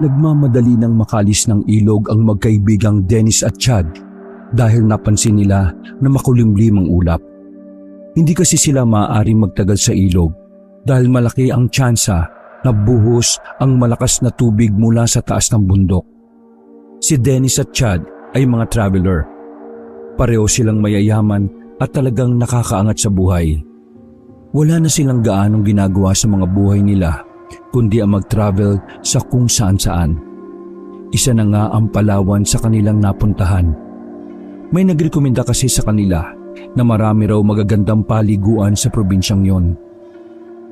Nagmamadali ng makalis ng ilog ang magkaibigang Dennis at Chad dahil napansin nila na makulimlim ang ulap. Hindi kasi sila maaaring magtagal sa ilog dahil malaki ang tsansa na buhos ang malakas na tubig mula sa taas ng bundok. Si Dennis at Chad ay mga traveler. Pareho silang mayayaman at talagang nakakaangat sa buhay. Wala na silang gaanong ginagawa sa mga buhay nila kundi ang mag-travel sa kung saan-saan. Isa na nga ang Palawan sa kanilang napuntahan. May nagrekomenda kasi sa kanila na marami raw magagandang paliguan sa probinsyang yon.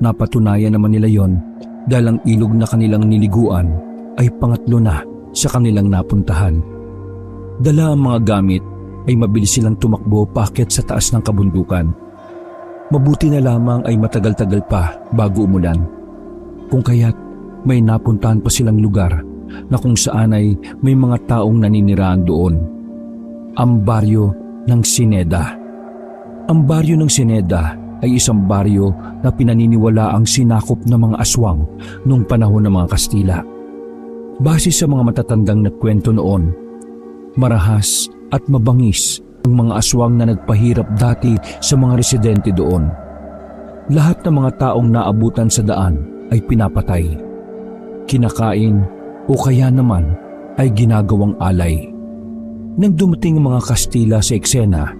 Napatunayan naman nila yon dahil ang ilog na kanilang niliguan ay pangatlo na sa kanilang napuntahan. Dala ang mga gamit ay mabilis silang tumakbo paakyat sa taas ng kabundukan. Mabuti na lamang ay matagal-tagal pa bago umulan. Kung kaya't may napuntahan pa silang lugar na kung saan ay may mga taong naninirahan doon. Ang baryo ng Sineda. Ang baryo ng Sineda ay isang baryo na pinaniniwala ang sinakop ng mga aswang noong panahon ng mga Kastila. Base sa mga matatandang nagkwento noon, marahas at mabangis ang mga aswang na nagpahirap dati sa mga residente doon. Lahat ng mga taong naabutan sa daan ay pinapatay, kinakain o kaya naman ay ginagawang alay. Nang dumating ang mga Kastila sa eksena,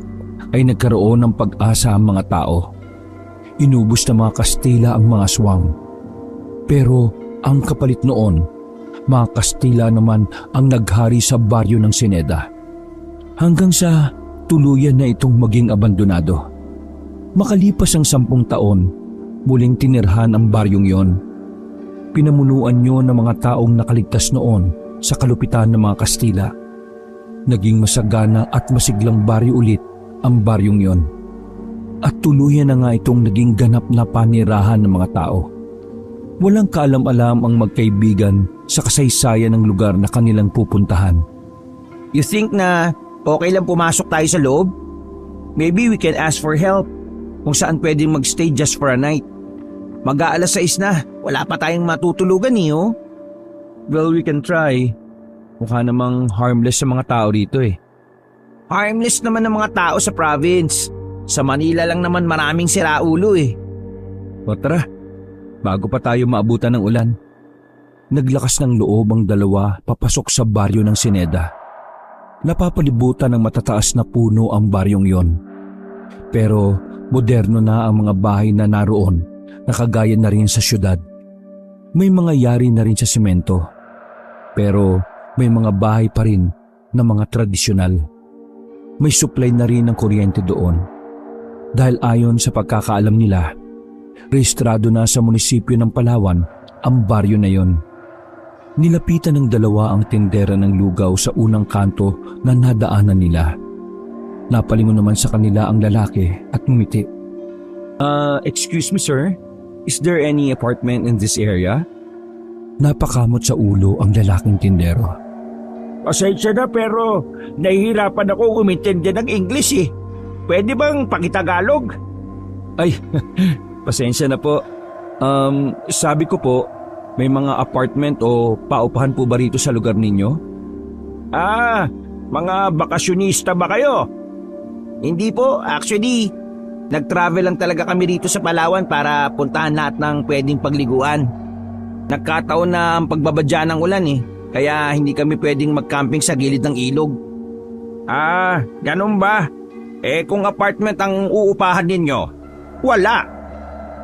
ay nagkaroon ng pag-asa ang mga tao. Inubos ng mga Kastila ang mga aswang. Pero ang kapalit noon, mga Kastila naman ang naghari sa baryo ng Sineda. Hanggang sa tuluyan na itong maging abandonado. Makalipas ang 10 taon, muling tinirhan ang baryong yon. Pinamunuan yon ng mga taong nakaligtas noon sa kalupitan ng mga Kastila. Naging masagana at masiglang baryo ulit ang baryong yon. At tuluyan na nga itong naging ganap na panirahan ng mga tao. Walang kaalam-alam ang magkaibigan sa kasaysayan ng lugar na kanilang pupuntahan. You think na okay lang pumasok tayo sa loob? Maybe we can ask for help kung saan pwedeng magstay just for a night. Mag-aalas 6 na, wala pa tayong matutulugan oh. Well, we can try. Mukha namang harmless sa mga tao rito eh. Harmless naman ng mga tao sa province. Sa Manila lang naman maraming siraulo eh. O tara, bago pa tayo maabutan ng ulan. Naglakas ng loob ang dalawa papasok sa baryo ng Sineda. Napapalibutan ng matataas na puno ang baryong yon. Pero moderno na ang mga bahay na naroon, nakagaya na rin sa syudad. May mga yari na rin sa semento. Pero may mga bahay pa rin na mga tradisyonal. May supply na rin ng kuryente doon. Dahil ayon sa pagkakaalam nila, rehistrado na sa munisipyo ng Palawan ang baryo na yon. Nilapitan ng dalawa ang tindera ng lugaw sa unang kanto na nadaanan nila. Napalingon naman sa kanila ang lalaki at ngumiti. Excuse me sir, is there any apartment in this area? Napakamot sa ulo ang lalaking tindero. Pasensya na pero nahihirapan ako umintindi ng English eh. Pwede bang pakitagalog? Ay, pasensya na po. Sabi ko po, may mga apartment o paupahan po ba rito sa lugar ninyo? Mga bakasyonista ba kayo? Hindi po, actually, nag-travel lang talaga kami rito sa Palawan para puntahan lahat ng pwedeng pagliguan. Nagkataon na ang pagbabadya ng ulan eh, kaya hindi kami pwedeng mag-camping sa gilid ng ilog. Ganun ba? Kung apartment ang uupahan ninyo, wala.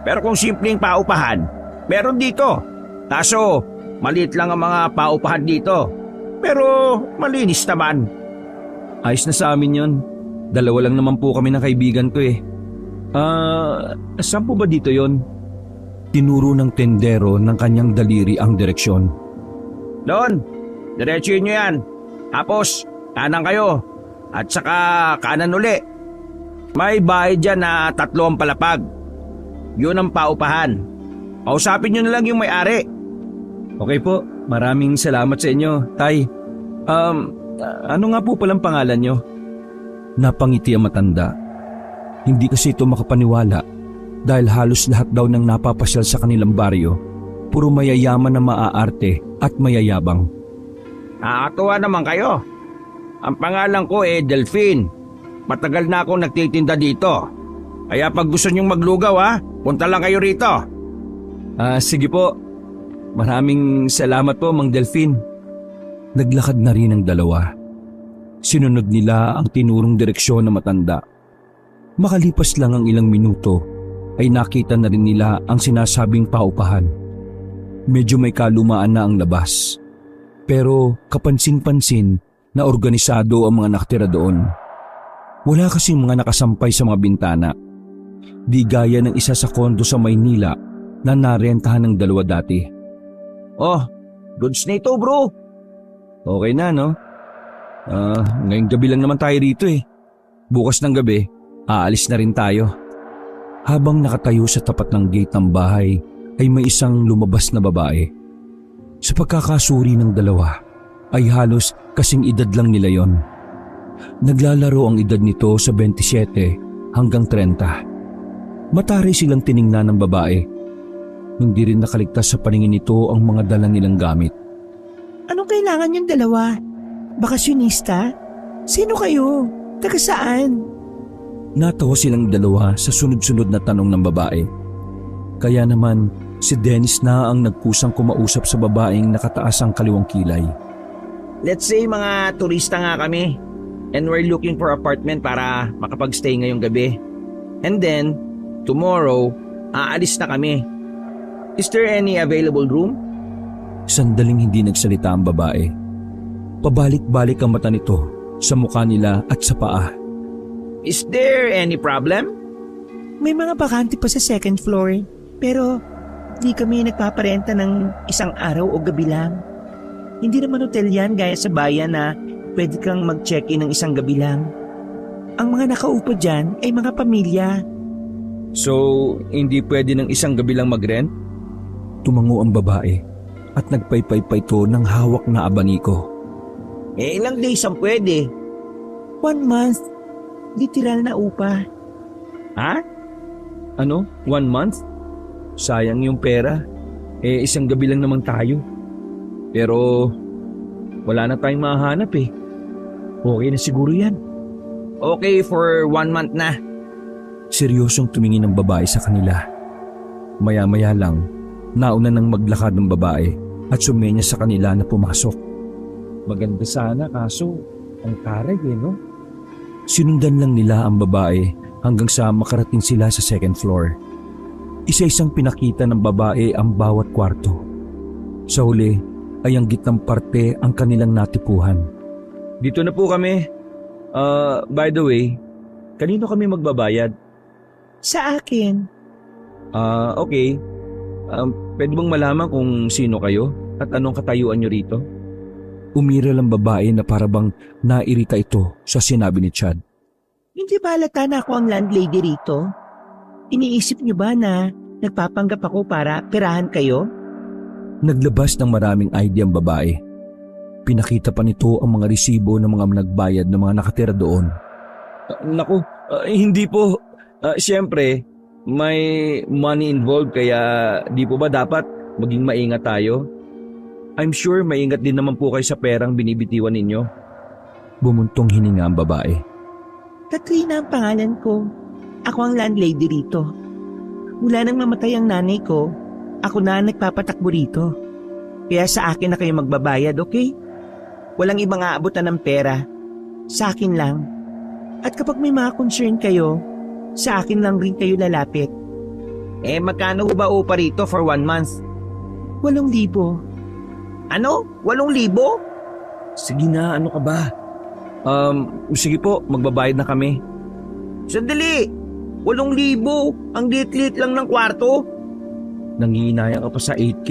Pero kung simpleng paupahan, meron dito. Kaso, maliit lang ang mga paupahan dito. Pero malinis naman. Ayos na sa amin yon. Dalawa lang naman po kami ng kaibigan ko eh. Saan po ba dito yon? Tinuro ng tendero ng kanyang daliri ang direksyon. Doon, diretsuhin nyo yan. Tapos, kanan kayo. At saka kanan uli. May bahay dyan na 3 ang palapag. Yun ang paupahan. Kausapin nyo na lang yung may-ari. Okay po, maraming salamat sa inyo, Tay. Ano nga po palang pangalan nyo? Napangiti ang matanda. Hindi kasi ito makapaniwala dahil halos lahat daw ng napapasyal sa kanilang baryo Puro mayayaman na maaarte at mayayabang. Nakakatuwa naman kayo. Ang pangalan ko Delphine. Matagal na akong nagtitinda dito. Kaya pag gusto nyong maglugaw punta lang kayo rito. Sige po. Maraming salamat po, Mang Delphine. Naglakad na rin ang dalawa. Sinunod nila ang tinurong direksyon na matanda. Makalipas lang ang ilang minuto ay nakita na rin nila ang sinasabing paupahan. Medyo may kalumaan na ang labas. Pero kapansin-pansin na organisado ang mga nakatira doon. Wala kasi mga nakasampay sa mga bintana. Di gaya ng isa sa kondo sa Maynila na narentahan ng dalawa dati. Oh, goods na ito bro. Okay na, no? Ngayong gabi lang naman tayo rito eh. Bukas ng gabi, aalis na rin tayo. Habang nakatayo sa tapat ng gate ng bahay ay may isang lumabas na babae. Sa pagkakasuri ng dalawa ay halos kasing edad lang nila yon. Naglalaro ang edad nito sa 27 hanggang 30. Mataray silang tiningnan ng babae. Hindi rin nakaligtas sa paningin nito ang mga dala nilang gamit. Anong kailangan yung dalawa? Bakasyonista? Sino kayo? Taga saan? Natawa silang dalawa sa sunod-sunod na tanong ng babae. Kaya naman si Dennis na ang nagkusang kumausap sa babaeng nakataas ang kaliwang kilay. Let's say mga turista nga kami and we're looking for apartment para makapagstay ngayong gabi. And then, tomorrow, aalis na kami. Is there any available room? Sandaling hindi nagsalita ang babae. Pabalik-balik ang mata nito sa mukha nila at sa paa. Is there any problem? May mga bakante pa sa second floor, pero di kami nagpaparenta ng isang araw o gabi lang. Hindi naman hotel yan gaya sa bayan na pwede kang mag-check-in ng isang gabi lang. Ang mga nakaupo dyan ay mga pamilya. So, hindi pwede ng isang gabi lang mag-rent? Tumango ang babae at nagpaypay pa ito ng hawak na abaniko. Ilang days ang pwede? 1 month. Literal na upa. Ha? Ano? 1 month? Sayang yung pera. Isang gabi lang naman tayo. Pero, wala na tayong mahanap eh. Okay na siguro yan. Okay for 1 month na. Seryosong tumingin ang babae sa kanila. Maya-maya lang, nauna nang maglakad ng babae at sumenya sa kanila na pumasok. Maganda sana kaso, ang karag no? Sinundan lang nila ang babae hanggang sa makarating sila sa second floor. Isa-isang pinakita ng babae ang bawat kwarto. Sa huli ay ang gitnang parte ang kanilang natipuhan. Dito na po kami. By the way, kanino kami magbabayad? Sa akin. Okay. Pwede bang malaman kung sino kayo at anong katayuan nyo rito? Umiral ang babae na parabang nairita ito sa sinabi ni Chad. Hindi ba halata na ako ang landlady rito? Iniisip niyo ba na nagpapanggap ako para perahan kayo? Naglabas ng maraming idea ang babae. Pinakita pa nito ang mga resibo ng mga nagbayad ng mga nakatira doon. Naku, hindi po. Siyempre, may money involved kaya di po ba dapat maging maingat tayo? I'm sure maingat din naman po kayo sa perang binibitiwan ninyo. Bumuntong hininga ang babae. Katrina ang pangalan ko. Ako ang landlady rito. Mula nang mamatay ang nanay ko, ako na ang nagpapatakbo rito. Kaya sa akin na kayo magbabayad, okay? Walang ibang aabutan ng pera. Sa akin lang. At kapag may mga concern kayo, sa akin lang rin kayo lalapit. Magkano ba upa rito for 1 month? 8,000. Ano? 8,000? Sige na, ano ka ba? Sige po, magbabayad na kami. Sandali! 8,000! Ang liit-liit lang ng kwarto. Nangihinayang ka pa sa 8K.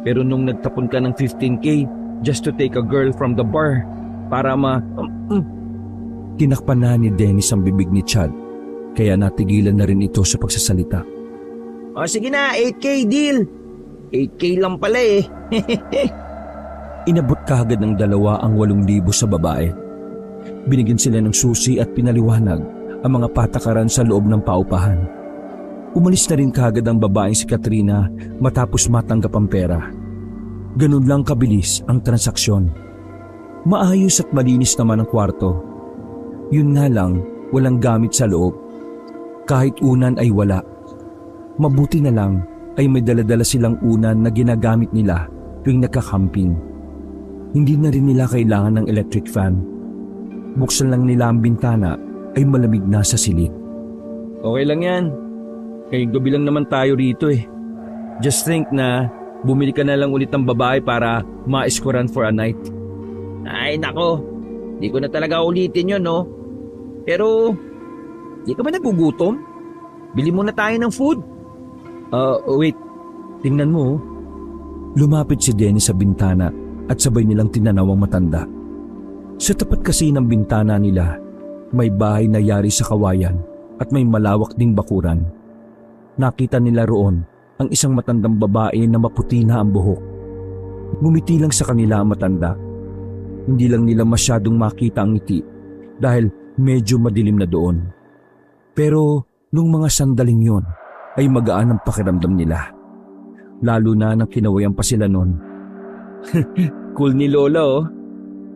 Pero nung nagtapon ka ng 15K just to take a girl from the bar para Tinakpan na ni Dennis ang bibig ni Chad, kaya natigilan na rin ito sa pagsasalita. Sige na, 8K deal. 8K lang pala eh. Inabot kaagad ng dalawa ang 8,000 sa babae. Binigyan sila ng susi at pinaliwanag ang mga patakaran sa loob ng paupahan. Umalis na rin kaagad ang babaeng si Katrina matapos matanggap ang pera. Ganun lang kabilis ang transaksyon. Maayos at malinis naman ang kwarto. Yun nga lang, walang gamit sa loob. Kahit unan ay wala. Mabuti na lang ay may daladala silang unan na ginagamit nila tuwing nagkakamping. Hindi na rin nila kailangan ng electric fan. Buksan lang nila ang bintana ay malamig na sa silid. Okay lang yan. Ngayong gabi lang naman tayo rito eh. Just think na bumili ka na lang ulit ng babae para ma-escoran for a night. Ay nako, di ko na talaga ulitin yun no. Pero, di ka ba nagugutom? Bili muna tayo ng food. Wait. Tingnan mo. Lumapit si Dennis sa bintana at sabay nilang tinanaw ang matanda. Sa tapat kasi ng bintana nila, may bahay na yari sa kawayan at may malawak ding bakuran. Nakita nila roon ang isang matandang babae na maputi na ang buhok. Ngumiti lang sa kanila ang matanda. Hindi lang nila masyadong makita ang ngiti dahil medyo madilim na doon. Pero nung mga sandaling yon ay magaan ang pakiramdam nila. Lalo na nang kinawayan pa sila noon. Cool ni Lola oh.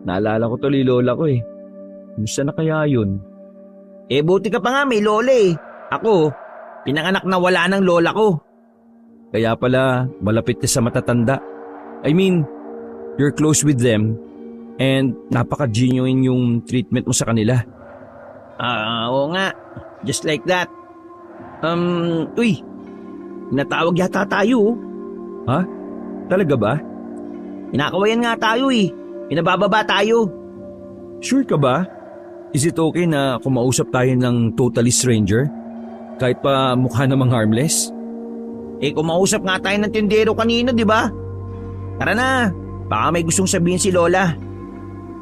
Naalala ko tuloy Lola ko eh. Musta na kaya yun? Buti ka pa nga may lola eh. Ako, pinanganak na wala ng lola ko. Kaya pala malapit ka sa matatanda. I mean, you're close with them and napaka-genuine yung treatment mo sa kanila. Oo nga. Just like that. Uy, natawag yata tayo. Ha? Talaga ba? Pinakawayan nga tayo eh. Pinabababa tayo. Sure ka ba? Is it okay na kumausap tayo ng totally stranger? Kahit pa mukha namang harmless? Kumausap nga tayo ng tindero kanina, di ba? Tara na, baka may gustong sabihin si Lola.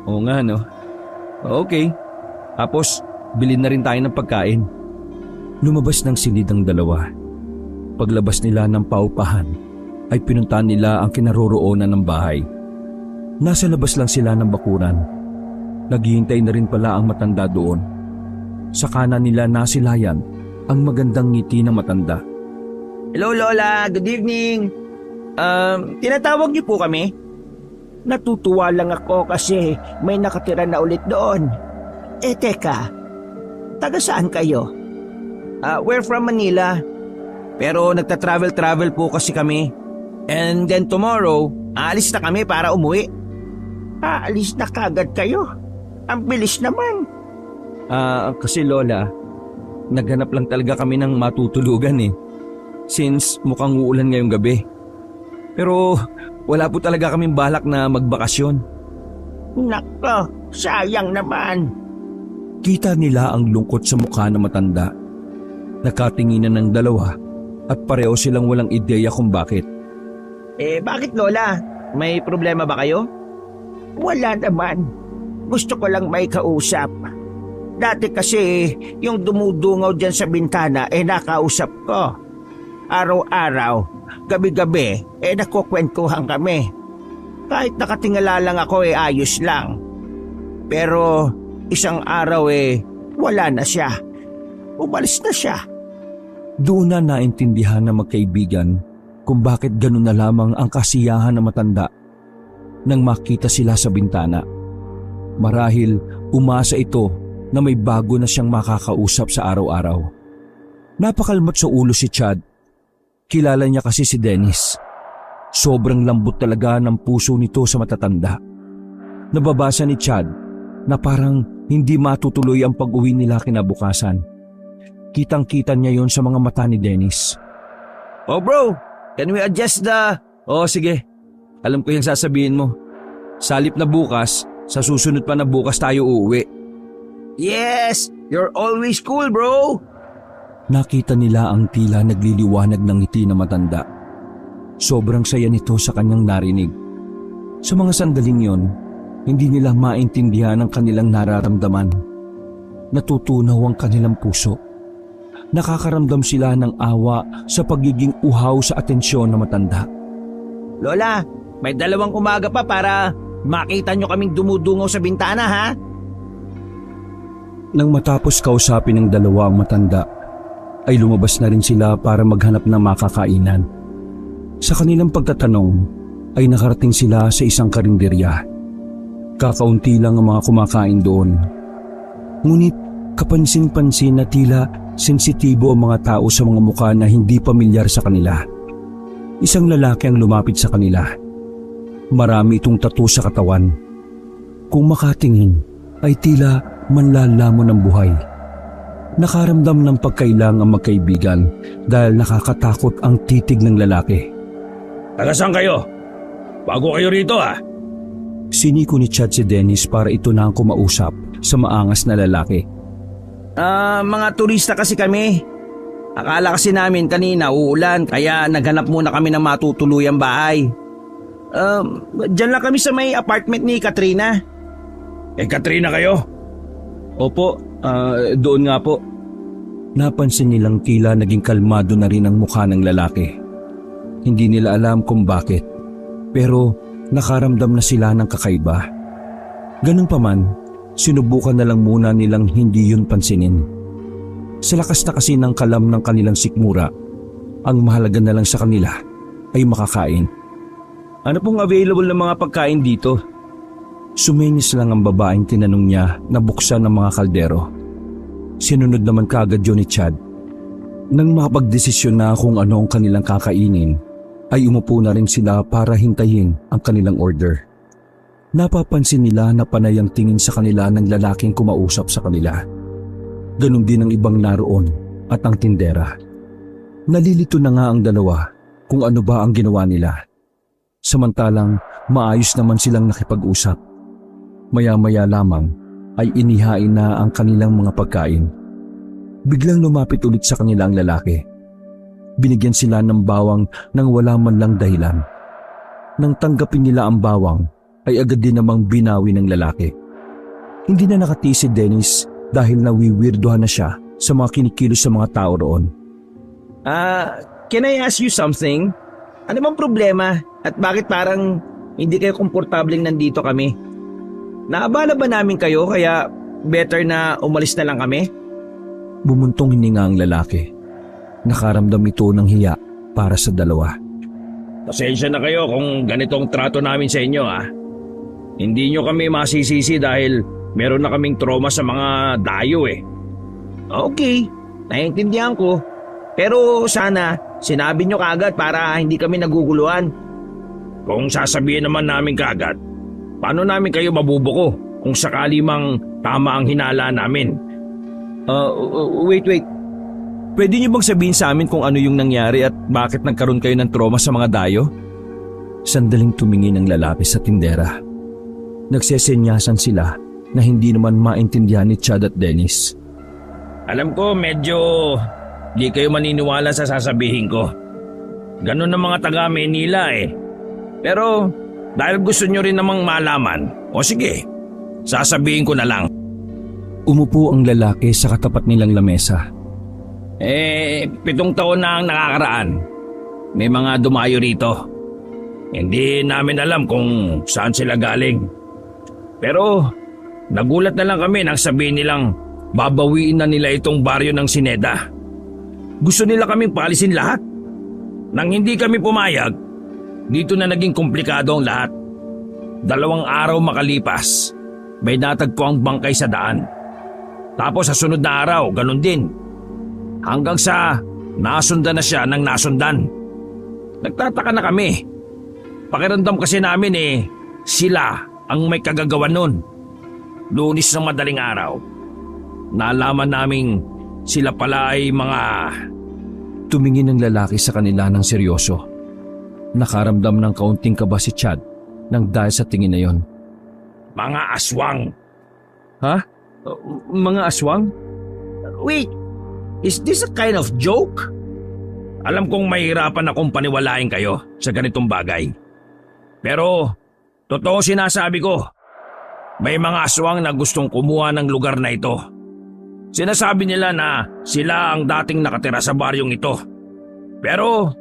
Oo nga no. Okay. Tapos, bilhin na rin tayo ng pagkain. Lumabas ng silid ang dalawa. Paglabas nila ng paupahan, ay pinuntahan nila ang kinaroroonan ng bahay. Nasa labas lang sila ng bakuran. Naghihintay na rin pala ang matanda doon. Sa kanan nila nasilayan ang magandang ngiti ng matanda. Hello Lola, good evening. Tinatawag niyo po kami? Natutuwa lang ako kasi may nakatira na ulit doon. Teka, taga saan kayo? We're from Manila. Pero nagta-travel po kasi kami. And then tomorrow, aalis na kami para umuwi. Aalis na kagad kayo? Ang bilis naman. Kasi Lola, naghanap lang talaga kami ng matutulugan eh. Since mukhang uulan ngayong gabi. Pero wala po talaga kaming balak na magbakasyon. Nako, sayang naman. Kita nila ang lungkot sa mukha ng matanda. Nakatinginan ng dalawa at pareho silang walang ideya kung bakit. Bakit Lola? May problema ba kayo? Wala naman. Gusto ko lang may kausap. Dati kasi yung dumudungaw dyan sa bintana nakausap ko. Araw-araw, gabi-gabi nakukwentuhan kami. Kahit nakatingala lang ako ayos lang. Pero isang araw wala na siya. Umalis na siya. Doon na naintindihan ng magkaibigan kung bakit ganun na lamang ang kasiyahan ng matanda nang makita sila sa bintana. Marahil umasa ito na may bago na siyang makakausap sa araw-araw. Napakalmat sa ulo si Chad. Kilala niya kasi si Dennis. Sobrang lambot talaga ng puso nito sa matatanda. Nababasa ni Chad na parang hindi matutuloy ang pag-uwi nila kinabukasan. Kitang-kita niya yon sa mga mata ni Dennis. Oh bro, can we adjust the... Oo sige, alam ko yung sasabihin mo. Salip na bukas, sa susunod pa na bukas tayo uuwi. Yes, you're always cool bro. Nakita nila ang tila nagliliwanag ng ngiti na matanda. Sobrang saya nito sa kanyang narinig. Sa mga sandaling yon, hindi nila maintindihan ang kanilang nararamdaman. Natutunaw ang kanilang puso. Nakakaramdam sila ng awa sa pagiging uhaw sa atensyon na matanda. Lola, may 2 umaga pa para makita nyo kaming dumudungaw sa bintana ha? Nang matapos kausapin ng dalawa ang matanda, ay lumabas na rin sila para maghanap ng makakainan. Sa kanilang pagtatanong ay nakarating sila sa isang karinderya. Kakaunti lang ang mga kumakain doon. Ngunit kapansin-pansin na tila sensitibo ang mga tao sa mga mukha na hindi pamilyar sa kanila. Isang lalaki ang lumapit sa kanila. Marami itong tattoo sa katawan. Kung makatingin ay tila manlalamon ng buhay. Nakaramdam ng pagkailang ang magkaibigan dahil nakakatakot ang titig ng lalaki. Taga saan kayo? Bago kayo rito Siniko ni Chad si Dennis para ito na ang kumausap sa maangas na lalaki. Mga turista kasi kami. Akala kasi namin kanina uulan kaya naghanap muna kami ng matutuluyang bahay. Diyan lang kami sa may apartment ni Katrina. Katrina kayo? Opo, doon nga po. Napansin nilang tila naging kalmado na rin ang mukha ng lalaki. Hindi nila alam kung bakit, pero nakaramdam na sila ng kakaiba. Ganun pa man, sinubukan na lang muna nilang hindi yun pansinin. Sa lakas na kasi ng kalam ng kanilang sikmura, ang mahalaga na lang sa kanila ay makakain. Ano pong available na mga pagkain dito? Suminis lang ang babaeng tinanong niya na buksan ng mga kaldero. Sinunod naman kaagad yun ni Chad. Nang makapagdesisyon na kung ano ang kanilang kakainin, ay umupo na rin sila para hintayin ang kanilang order. Napapansin nila na panay ang tingin sa kanila ng lalaking kumausap sa kanila. Ganon din ang ibang naroon at ang tindera. Nalilito na nga ang dalawa kung ano ba ang ginawa nila. Samantalang maayos naman silang nakipag-usap. Maya-maya lamang ay inihain na ang kanilang mga pagkain. Biglang lumapit ulit sa kanila ang lalaki. Binigyan sila ng bawang nang wala man lang dahilan. Nang tanggapin nila ang bawang, ay agad din namang binawi ng lalaki. Hindi na nakati si Dennis dahil nawiwirdohan na siya sa mga kinikilos sa mga tao roon. Can I ask you something? Ano bang problema at bakit parang hindi kayo komportableng nandito kami? Naabala ba namin kayo kaya better na umalis na lang kami? Bumuntong hininga ang lalaki. Nakaramdam ito ng hiya para sa dalawa. Pasensya na kayo kung ganitong trato namin sa inyo Hindi nyo kami masisisi dahil meron na kaming trauma sa mga dayo Okay, naiintindihan ko. Pero sana sinabi nyo kaagad para hindi kami naguguluhan. Kung sasabihin naman namin kaagad, paano namin kayo mabubuko kung sakali mang tama ang hinala namin? Wait. Pwede niyo bang sabihin sa amin kung ano yung nangyari at bakit nagkaroon kayo ng trauma sa mga dayo? Sandaling tumingin ang lalaki sa tindera. Nagsesenyasan sila na hindi naman maintindihan ni Chad at Dennis. Alam ko medyo di kayo maniniwala sa sasabihin ko. Ganun ang mga taga Manila Pero dahil gusto nyo rin namang malaman, o sige, sasabihin ko na lang. Umupo ang lalaki sa katapat nilang lamesa. 7 taon na ang nakakaraan. May mga dumayo rito. Hindi namin alam kung saan sila galing. Pero nagulat na lang kami nang sabihin nilang babawiin na nila itong baryo ng Sineda. Gusto nila kaming paalisin lahat. Nang hindi kami pumayag, dito na naging komplikado ang lahat. 2 araw makalipas, may natagpo ang bangkay sa daan. Tapos sa sunod na araw, ganun din. Hanggang sa nasundan na siya ng nasundan. Nagtataka na kami. Pakiramdam kasi namin sila ang may kagagawan nun. Lunes ng madaling araw, nalaman naming sila pala ay mga... Tumingin ang lalaki sa kanila ng seryoso. Nakaramdam ng kaunting kaba si Chad nang dahil sa tingin na yon. Mga aswang. Ha? Mga aswang? Wait, is this a kind of joke? Alam kong mahirapan akong paniwalain kayo sa ganitong bagay. Pero, totoo sinasabi ko. May mga aswang na gustong kumuha ng lugar na ito. Sinasabi nila na sila ang dating nakatira sa baryong ito. Pero,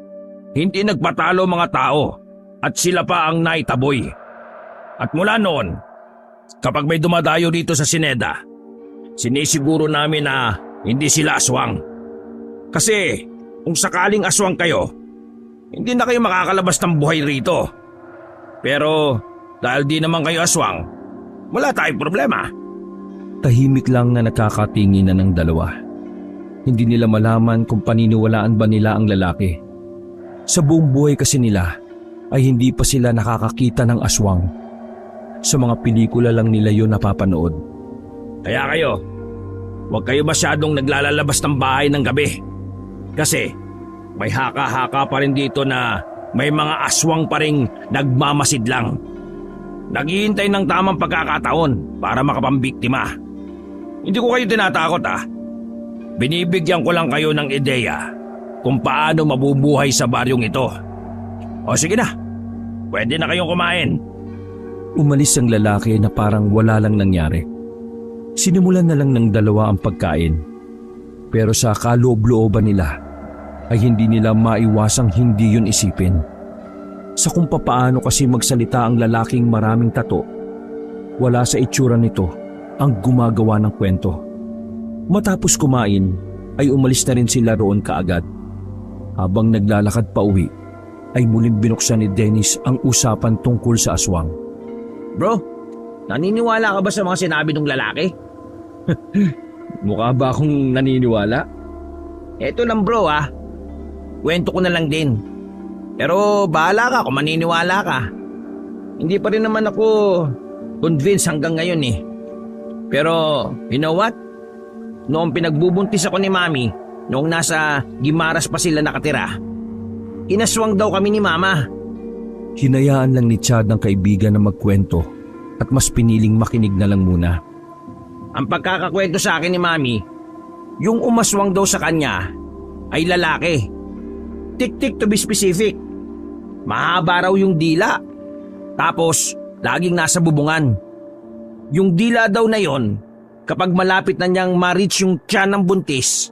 hindi nagpatalo mga tao at sila pa ang naitaboy. At mula noon, kapag may dumadayo dito sa Sineda, sinisiguro namin na hindi sila aswang. Kasi kung sakaling aswang kayo, hindi na kayo makakalabas ng buhay rito. Pero dahil di naman kayo aswang, wala tayong problema. Tahimik lang na nakakatinginan ng dalawa. Hindi nila malaman kung paniniwalaan ba nila ang lalaki. Sa buong buhay kasi nila ay hindi pa sila nakakakita ng aswang. Sa mga pelikula lang nila yun napapanood. Kaya kayo, huwag kayo masyadong naglalalabas ng bahay ng gabi. Kasi may haka-haka pa rin dito na may mga aswang pa rin nagmamasid lang. Naghihintay ng tamang pagkakataon para makapambiktima. Hindi ko kayo tinatakot Binibigyan ko lang kayo ng ideya kung paano mabubuhay sa baryong ito. O sige na, pwede na kayong kumain. Umalis ang lalaki na parang wala lang nangyari. Sinimulan na lang ng dalawa ang pagkain. Pero sa kaloob-looban nila ay hindi nila maiwasang hindi yun isipin. Sa kung papaano kasi magsalita ang lalaking maraming tato, wala sa itsura nito ang gumagawa ng kwento. Matapos kumain ay umalis na rin sila roon kaagad. Habang naglalakad pa uwi ay muling binuksan ni Dennis ang usapan tungkol sa aswang. Bro, naniniwala ka ba sa mga sinabi ng lalaki? Mukha ba akong naniniwala? Eto lang bro Kwento ko na lang din. Pero bahala ka kung maniniwala ka. Hindi pa rin naman ako convinced hanggang ngayon Pero you know what? Noong pinagbubuntis ako ni Mami, noong nasa Gimaras pa sila nakatira, inaswang daw kami ni Mama. Hinayaan lang ni Chad ng kaibigan na magkwento at mas piniling makinig na lang muna. Ang pagkakakwento sa akin ni Mami, yung umaswang daw sa kanya ay lalaki. Tik-tik to be specific. Mahaba raw yung dila. Tapos, laging nasa bubungan. Yung dila daw na yon, kapag malapit na niyang ma-reach yung tiyan ng buntis,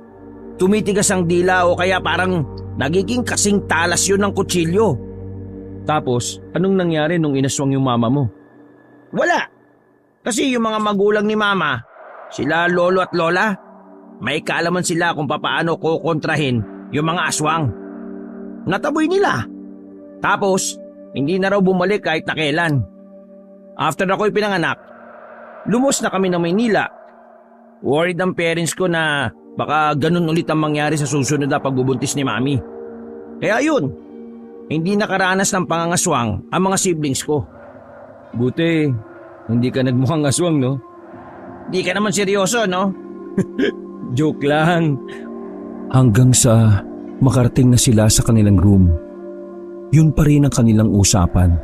tumitigas ang dila o kaya parang nagiging kasing talas yun ng kutsilyo. Tapos, anong nangyari nung inaswang yung mama mo? Wala. Kasi yung mga magulang ni Mama, sila lolo at lola, may kaalaman sila kung papaano kukontrahin yung mga aswang. Nataboy nila. Tapos, hindi na raw bumalik kahit na kailan. After ako'y pinanganak, lumos na kami ng Maynila. Worried ang parents ko na baka ganun ulit ang mangyari sa susunod na pagbubuntis ni Mami. Kaya yun, hindi nakaranas ng pangangaswang ang mga siblings ko. Buti, hindi ka nagmukhang aswang, no? Di ka naman seryoso, no? Joke lang. Hanggang sa makarating na sila sa kanilang room. Yun pa rin ang kanilang usapan.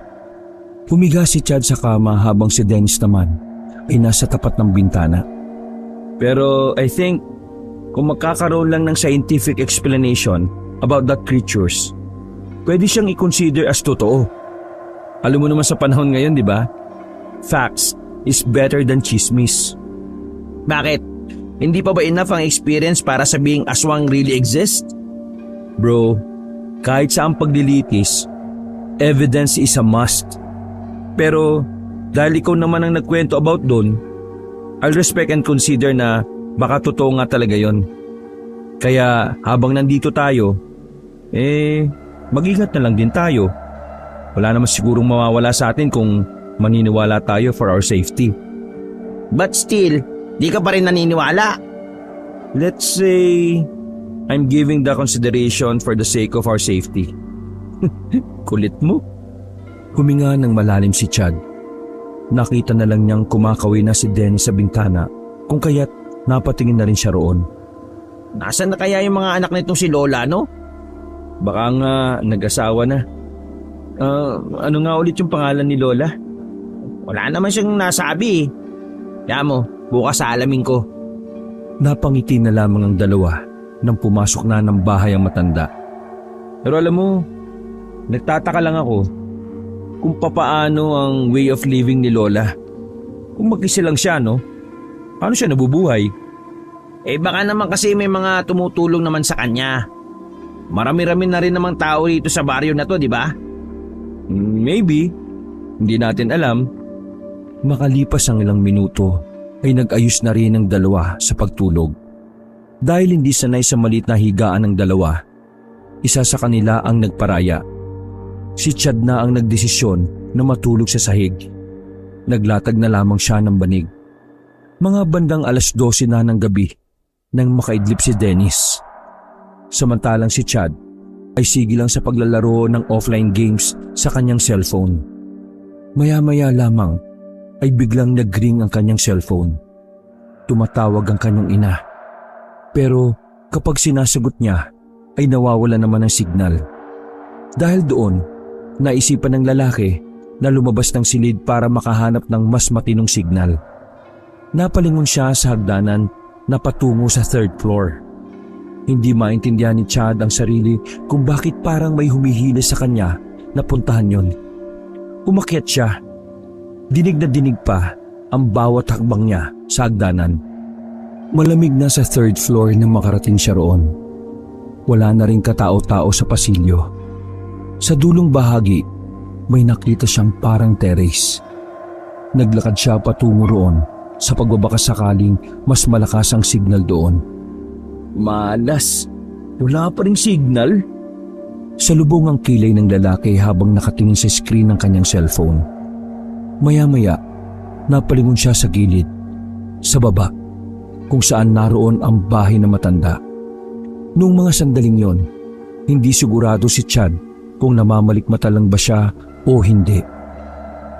Humiga si Chad sa kama habang si Dennis naman ay nasa tapat ng bintana. Pero I think, kung magkakaroon lang ng scientific explanation about that creatures, pwede siyang i-consider as totoo. Alam mo naman sa panahon ngayon, di ba? Facts is better than chismis. Bakit? Hindi pa ba enough ang experience para sabihing aswang really exist? Bro, kahit sa ang paglilitis, evidence is a must. Pero dahil ikaw naman ang nagkwento about doon, I'll respect and consider na baka totoo nga talaga yon. Kaya habang nandito tayo, mag-ingat na lang din tayo. Wala naman sigurong mawawala sa atin kung maniniwala tayo for our safety. But still, di ka pa rin naniniwala. Let's say, I'm giving the consideration for the sake of our safety. Kulit mo. Huminga ng malalim si Chad. Nakita na lang niyang kumakawi na si Dennis sa bintana kung kaya't napatingin na rin siya roon. Nasaan na kaya yung mga anak nitong si Lola, no? Baka nga nag-asawa na. Ano nga ulit yung pangalan ni Lola? Wala naman siyang nasabi. Kaya mo, bukas alamin ko. Napangiti na lamang ang dalawa nang pumasok na ng bahay ang matanda. Pero alam mo, nagtataka lang ako kung papaano ang way of living ni Lola. Kung mag-isa lang siya, no? Paano siya nabubuhay? Baka naman kasi may mga tumutulong naman sa kanya. Marami-rami na rin namang tao rito sa baryo na to, di ba? Maybe. Hindi natin alam. Makalipas ang ilang minuto ay nag-ayos na rin ang dalawa sa pagtulog. Dahil hindi sanay sa maliit na higaan ng dalawa, isa sa kanila ang nagparaya. Si Chad na ang nagdesisyon na matulog sa sahig. Naglatag na lamang siya ng banig. Mga bandang 12:00 na ng gabi nang makaidlip si Dennis. Samantalang si Chad ay sige lang sa paglalaro ng offline games sa kanyang cellphone. Maya-maya lamang ay biglang nag-ring ang kanyang cellphone. Tumatawag ang kanyang ina. Pero kapag sinasagot niya ay nawawala naman ang signal. Dahil doon, naisipan ng lalaki na lumabas ng silid para makahanap ng mas matinong signal. Napalingon siya sa hagdanan na patungo sa 3rd floor. Hindi maintindihan ni Chad ang sarili kung bakit parang may humihila sa kanya na puntahan yon. Umakyat siya. Dinig na dinig pa ang bawat hakbang niya sa hagdanan. Malamig na sa 3rd floor nang makarating siya roon. Wala na ring katao-tao sa pasilyo. Sa dulong bahagi, may nakita siyang parang terrace. Naglakad siya patungo roon sa pagbabakas sakaling mas malakas ang signal doon. Malas. Wala pa ring signal. Salubong ang kilay ng lalaki habang nakatingin sa screen ng kanyang cellphone. Maya-maya, napalingon siya sa gilid, sa baba, kung saan naroon ang bahay na matanda. Noong mga sandaling yon, hindi sigurado si Chad kung namamalikmata lang ba siya o hindi.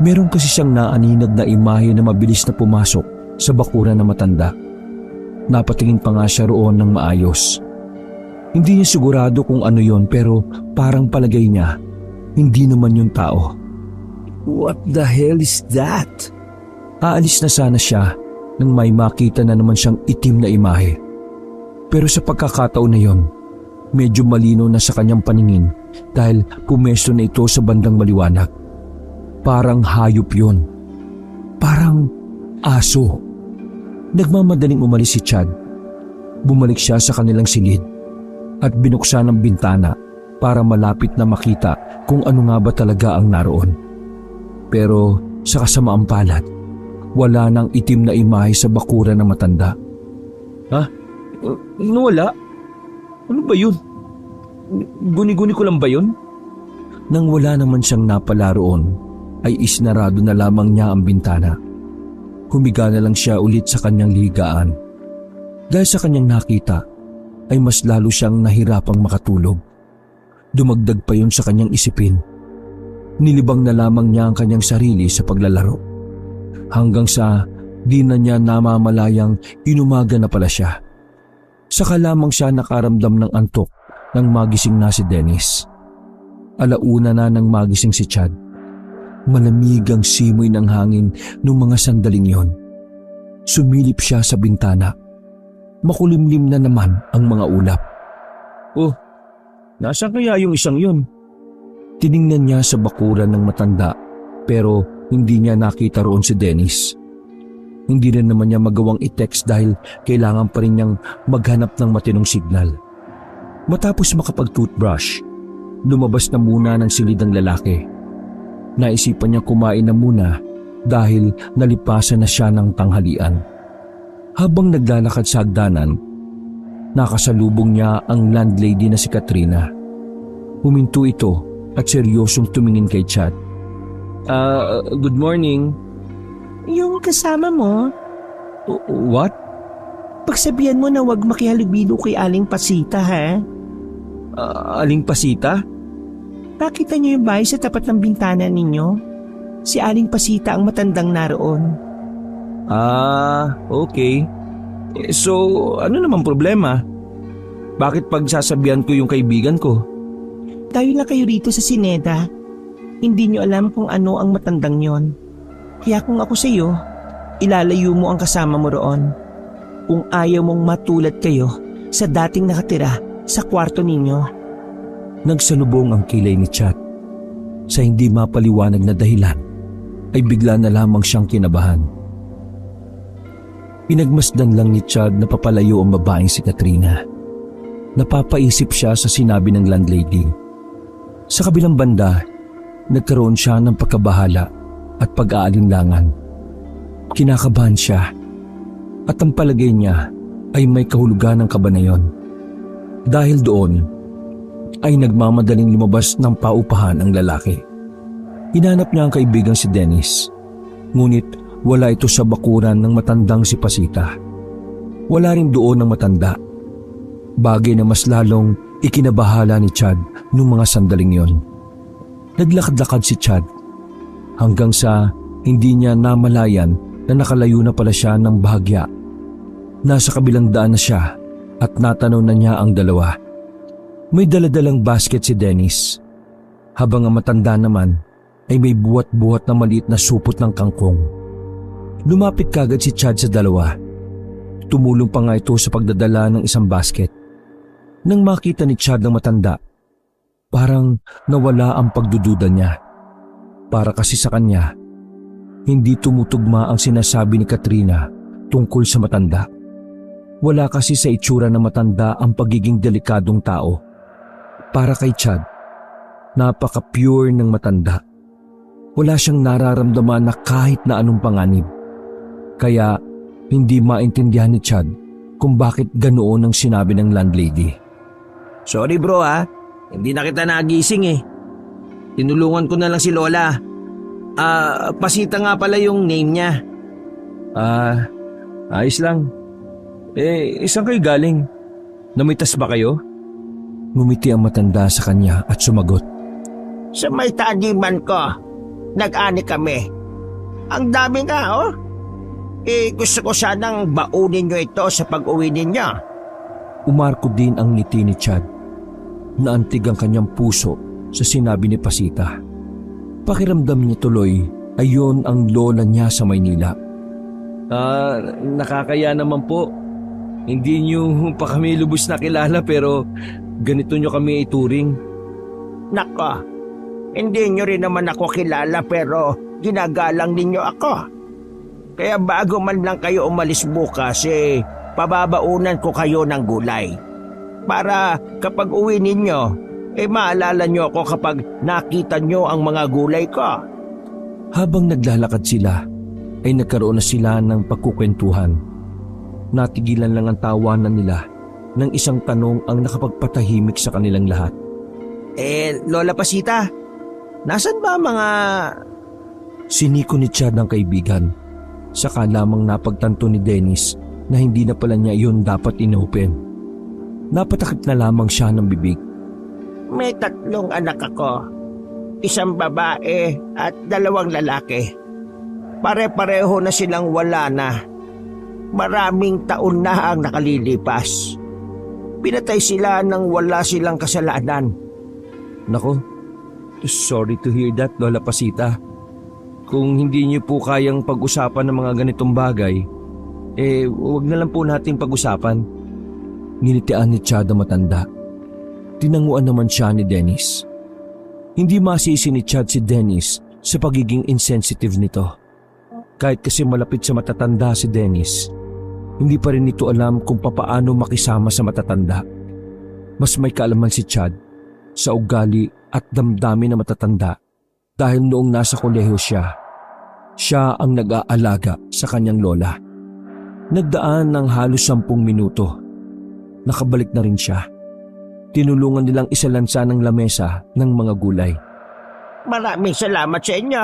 Meron kasi siyang naaninag na imahe na mabilis na pumasok sa bakuran na matanda. Napatingin pa nga siya roon ng maayos. Hindi niya sigurado kung ano yon pero parang palagay niya, hindi naman yung tao. What the hell is that? Aalis na sana siya nang may makita na naman siyang itim na imahe. Pero sa pagkakataon na yon, medyo malino na sa kanyang paningin dahil pumesto na ito sa bandang maliwanag. Parang hayop yon. Parang aso. Nagmamadaling umalis si Chad. Bumalik siya sa kanilang silid at binuksan ang bintana para malapit na makita kung ano nga ba talaga ang naroon. Pero sa kasamaang palad, wala nang itim na imahe sa bakuran ng matanda. Ha? Wala? Ano ba yun? Guni-guni ko lang ba yun? Nang wala naman siyang napala roon, ay isnarado na lamang niya ang bintana. Humiga na lang siya ulit sa kanyang ligaan. Dahil sa kanyang nakita, ay mas lalo siyang nahirapang makatulog. Dumagdag pa yun sa kanyang isipin. Nilibang na lamang niya ang kanyang sarili sa paglalaro. Hanggang sa di na niya namamalayang inumaga na pala siya. Saka lamang siya nakaramdam ng antok nang magising na si Dennis. 1:00 na nang magising si Chad. Malamig ang simoy ng hangin noong mga sandaling yon. Sumilip siya sa bintana. Makulimlim na naman ang mga ulap. Oh, nasaan kaya yung isang yun? Tiningnan niya sa bakuran ng matanda pero hindi niya nakita roon si Dennis. Hindi rin naman niya magawang i-text dahil kailangan pa rin niyang maghanap ng matinong signal. Matapos makapag-toothbrush, lumabas na muna ng silid ang lalaki. Naisipan niya kumain na muna dahil nalipasan na siya ng tanghalian. Habang naglalakad sa hagdanan, nakasalubong niya ang landlady na si Katrina. Huminto ito at seryosong tumingin kay Chad. Good morning. Yung kasama mo, What? pagsabihan mo na wag makihalubilo kay Aling Pasita, ha? Aling Pasita? Nakita niyo yung bahay sa tapat ng bintana ninyo? Si Aling Pasita ang matandang naroon. Okay. So, ano naman problema? Bakit pagsasabihan ko yung kaibigan ko? Tayo na kayo rito sa Sineda. Hindi niyo alam kung ano ang matandang yon. Kaya kung ako sa iyo, ilalayo mo ang kasama mo roon. Kung ayaw mong matulad kayo sa dating nakatira sa kwarto ninyo. Nagsalubong ang kilay ni Chad. Sa hindi mapaliwanag na dahilan, ay bigla na lamang siyang kinabahan. Pinagmasdan lang ni Chad na papalayo ang babaeng si Katrina. Napapaisip siya sa sinabi ng landlady. Sa kabilang banda, nagkaroon siya ng pagkabahala at pag-aalinlangan. Kinakabahan siya at ang palagay niya ay may kahulugan ng kaba na yon. Dahil doon ay nagmamadaling lumabas ng paupahan ang lalaki. Hinanap niya ang kaibigang si Dennis, ngunit wala ito sa bakuran ng matandang si Pasita. Wala rin doon ang matanda, bagay na mas lalong ikinabahala ni Chad noong mga sandaling yon. Naglakad-lakad si Chad hanggang sa hindi niya namalayan na nakalayo na pala siya ng bahagya. Nasa kabilang daan na siya at natanaw na niya ang dalawa. May daladalang basket si Dennis, habang ang matanda naman ay may buwat-buwat na maliit na supot ng kangkong. Lumapit kagad si Chad sa dalawa. Tumulong pa nga ito sa pagdadala ng isang basket. Nang makita ni Chad ng matanda, parang nawala ang pagdududa niya. Para kasi sa kanya, hindi tumutugma ang sinasabi ni Katrina tungkol sa matanda. Wala kasi sa itsura ng matanda ang pagiging delikadong tao. Para kay Chad, napaka-pure ng matanda. Wala siyang nararamdaman na kahit na anong panganib. Kaya hindi maintindihan ni Chad kung bakit ganoon ang sinabi ng landlady. Sorry bro hindi na kita nagising eh. Tinulungan ko na lang si Lola. Pasita nga pala yung name niya. Ayos lang. Isang kayo galing? Namitas ba kayo? Ngumiti ang matanda sa kanya at sumagot. Sa may taniman ko, nag-ani kami. Ang dami nga gusto ko sanang baunin nyo ito sa pag-uwi ninyo. Umarko din ang ngiti ni Chad. Naantig ang kanyang puso sa sinabi ni Pasita. Pakiramdam niya tuloy ay yun ang lola niya sa Maynila. Nakakaya naman po. Hindi niyo pa kami lubos na kilala pero ganito niyo kami ituring. Nako, hindi nyo rin naman ako kilala pero ginagalang ninyo ako. Kaya bago man lang kayo umalis bukas pababaunan ko kayo ng gulay. Para kapag uwi ninyo, maalala nyo ako kapag nakita nyo ang mga gulay ko. Habang naglalakad sila, ay nagkaroon na sila ng pagkukwentuhan. Natigilan lang ang tawanan nila ng isang tanong ang nakapagpatahimik sa kanilang lahat. Lola Pasita, nasan ba mga... Siniko ni Chad ang kaibigan. Saka lamang napagtanto ni Dennis na hindi na pala niya iyon dapat inopen. Napatakip na lamang siya ng bibig. May 3 anak ako. Isang babae at 2 lalaki. Pare-pareho na silang wala na. Maraming taon na ang nakalilipas. Pinatay sila nang wala silang kasalanan. Nako, sorry to hear that, Lola Pasita. Kung hindi niyo po kayang pag-usapan ng mga ganitong bagay, huwag na lang po nating pag-usapan. Nginitian ni Chad ang matanda. Tinanguan naman siya ni Dennis. Hindi masisi ni Chad si Dennis sa pagiging insensitive nito. Kahit kasi malapit sa matatanda si Dennis, hindi pa rin nito alam kung papaano makisama sa matatanda. Mas may kaalaman si Chad sa ugali at damdamin na matatanda dahil noong nasa kolehiyo siya ang nag-aalaga sa kanyang lola. Nagdaan ng halos 10 minuto. Nakabalik na rin siya. Tinulungan nilang isalansa ng lamesa ng mga gulay. Maraming salamat sa inyo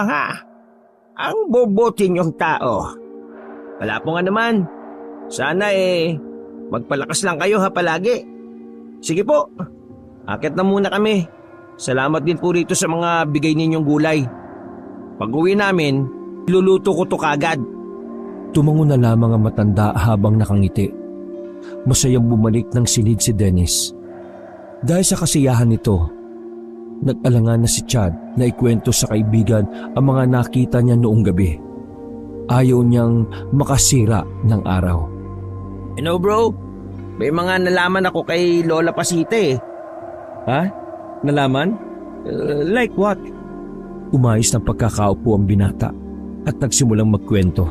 Ang bobote niyong tao. Wala po nga naman. Sana magpalakas lang kayo palagi. Sige po, akit na muna kami. Salamat din po rito sa mga bigay ninyong gulay. Pag-uwi namin, iluluto ko to kagad. Tumango na lamang ang matanda habang nakangiti. Masayang bumalik ng silid si Dennis. Dahil sa kasiyahan nito, nag-alangan na si Chad na ikwento sa kaibigan ang mga nakita niya noong gabi. Ayaw niyang makasira ng araw. Bro, may mga nalaman ako kay Lola Pasita Ha? Nalaman? Like what? Umayos ng pagkakaupo ang binata at nagsimulang magkwento.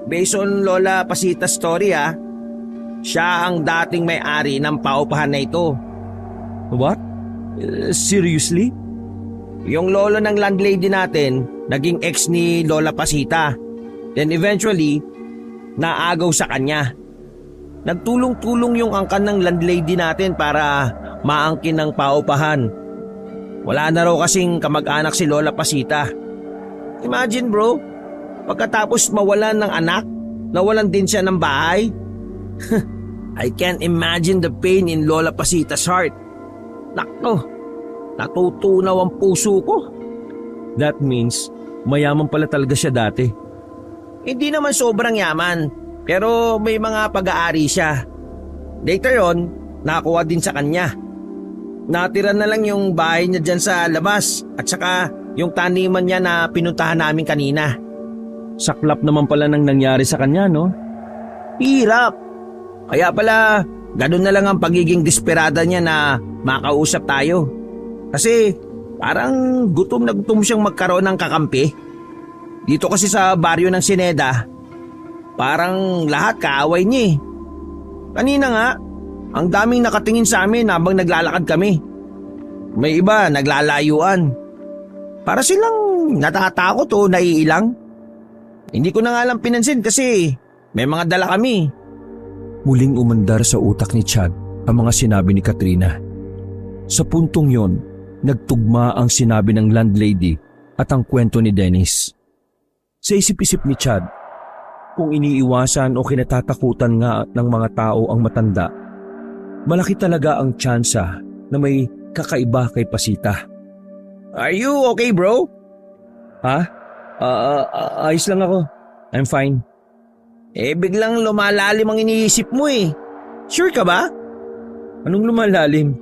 Based on Lola Pasita's story siya ang dating may-ari ng paupahan na ito. What? Seriously? Yung lolo ng landlady natin, naging ex ni Lola Pasita. Then eventually, naagaw sa kanya. Nagtulong-tulong yung angkan ng landlady natin para maangkin ng paupahan. Wala na raw kasing kamag-anak si Lola Pasita. Imagine bro, pagkatapos mawalan ng anak, nawalan din siya ng bahay. I can't imagine the pain in Lola Pasita's heart. Nako, natutunaw ang puso ko. That means, mayaman pala talaga siya dati. Hindi naman sobrang yaman, pero may mga pag-aari siya. Later on, nakuha din sa kanya. Natira na lang yung bahay niya dyan sa labas at saka yung taniman niya na pinuntahan namin kanina. Saklap naman pala nang nangyari sa kanya, no? Hirap. Kaya pala, ganun na lang ang pagiging desperada niya na makausap tayo. Kasi parang gutom na gutom siyang magkaroon ng kakampi. Dito kasi sa baryo ng Sineda, parang lahat kaaway niya eh. Kanina nga, ang daming nakatingin sa amin habang naglalakad kami. May iba naglalayuan. Para silang natatakot o naiilang. Hindi ko na nga lang pinansin kasi may mga dala kami. Muling umandar sa utak ni Chad ang mga sinabi ni Katrina. Sa puntong yon, nagtugma ang sinabi ng landlady at ang kwento ni Dennis. Sa isip-isip ni Chad, kung iniiwasan o kinatatakutan nga ng mga tao ang matanda, malaki talaga ang tsansa na may kakaiba kay Pasita. Are you okay bro? Ha? Ayos lang ako. I'm fine. Biglang lumalalim ang iniisip mo eh. Sure ka ba? Anong lumalalim?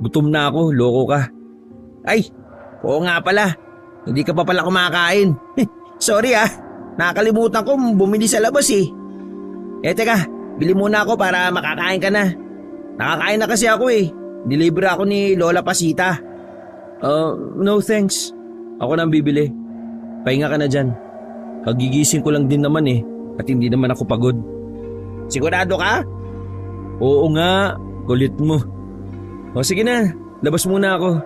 Gutom na ako, loko ka. Ay, oo nga pala. Hindi ka pa pala kumakain. Sorry nakakalimutan ko bumili sa labas eh. Teka, bili muna ako para makakain ka na. Nakakain na kasi ako eh. Deliver ako ni Lola Pasita. No thanks. Ako nang bibili. Pahinga ka na dyan. Kagigising ko lang din naman eh. At hindi naman ako pagod. Sigurado ka? Oo nga, kulit mo. O sige na, labas muna ako.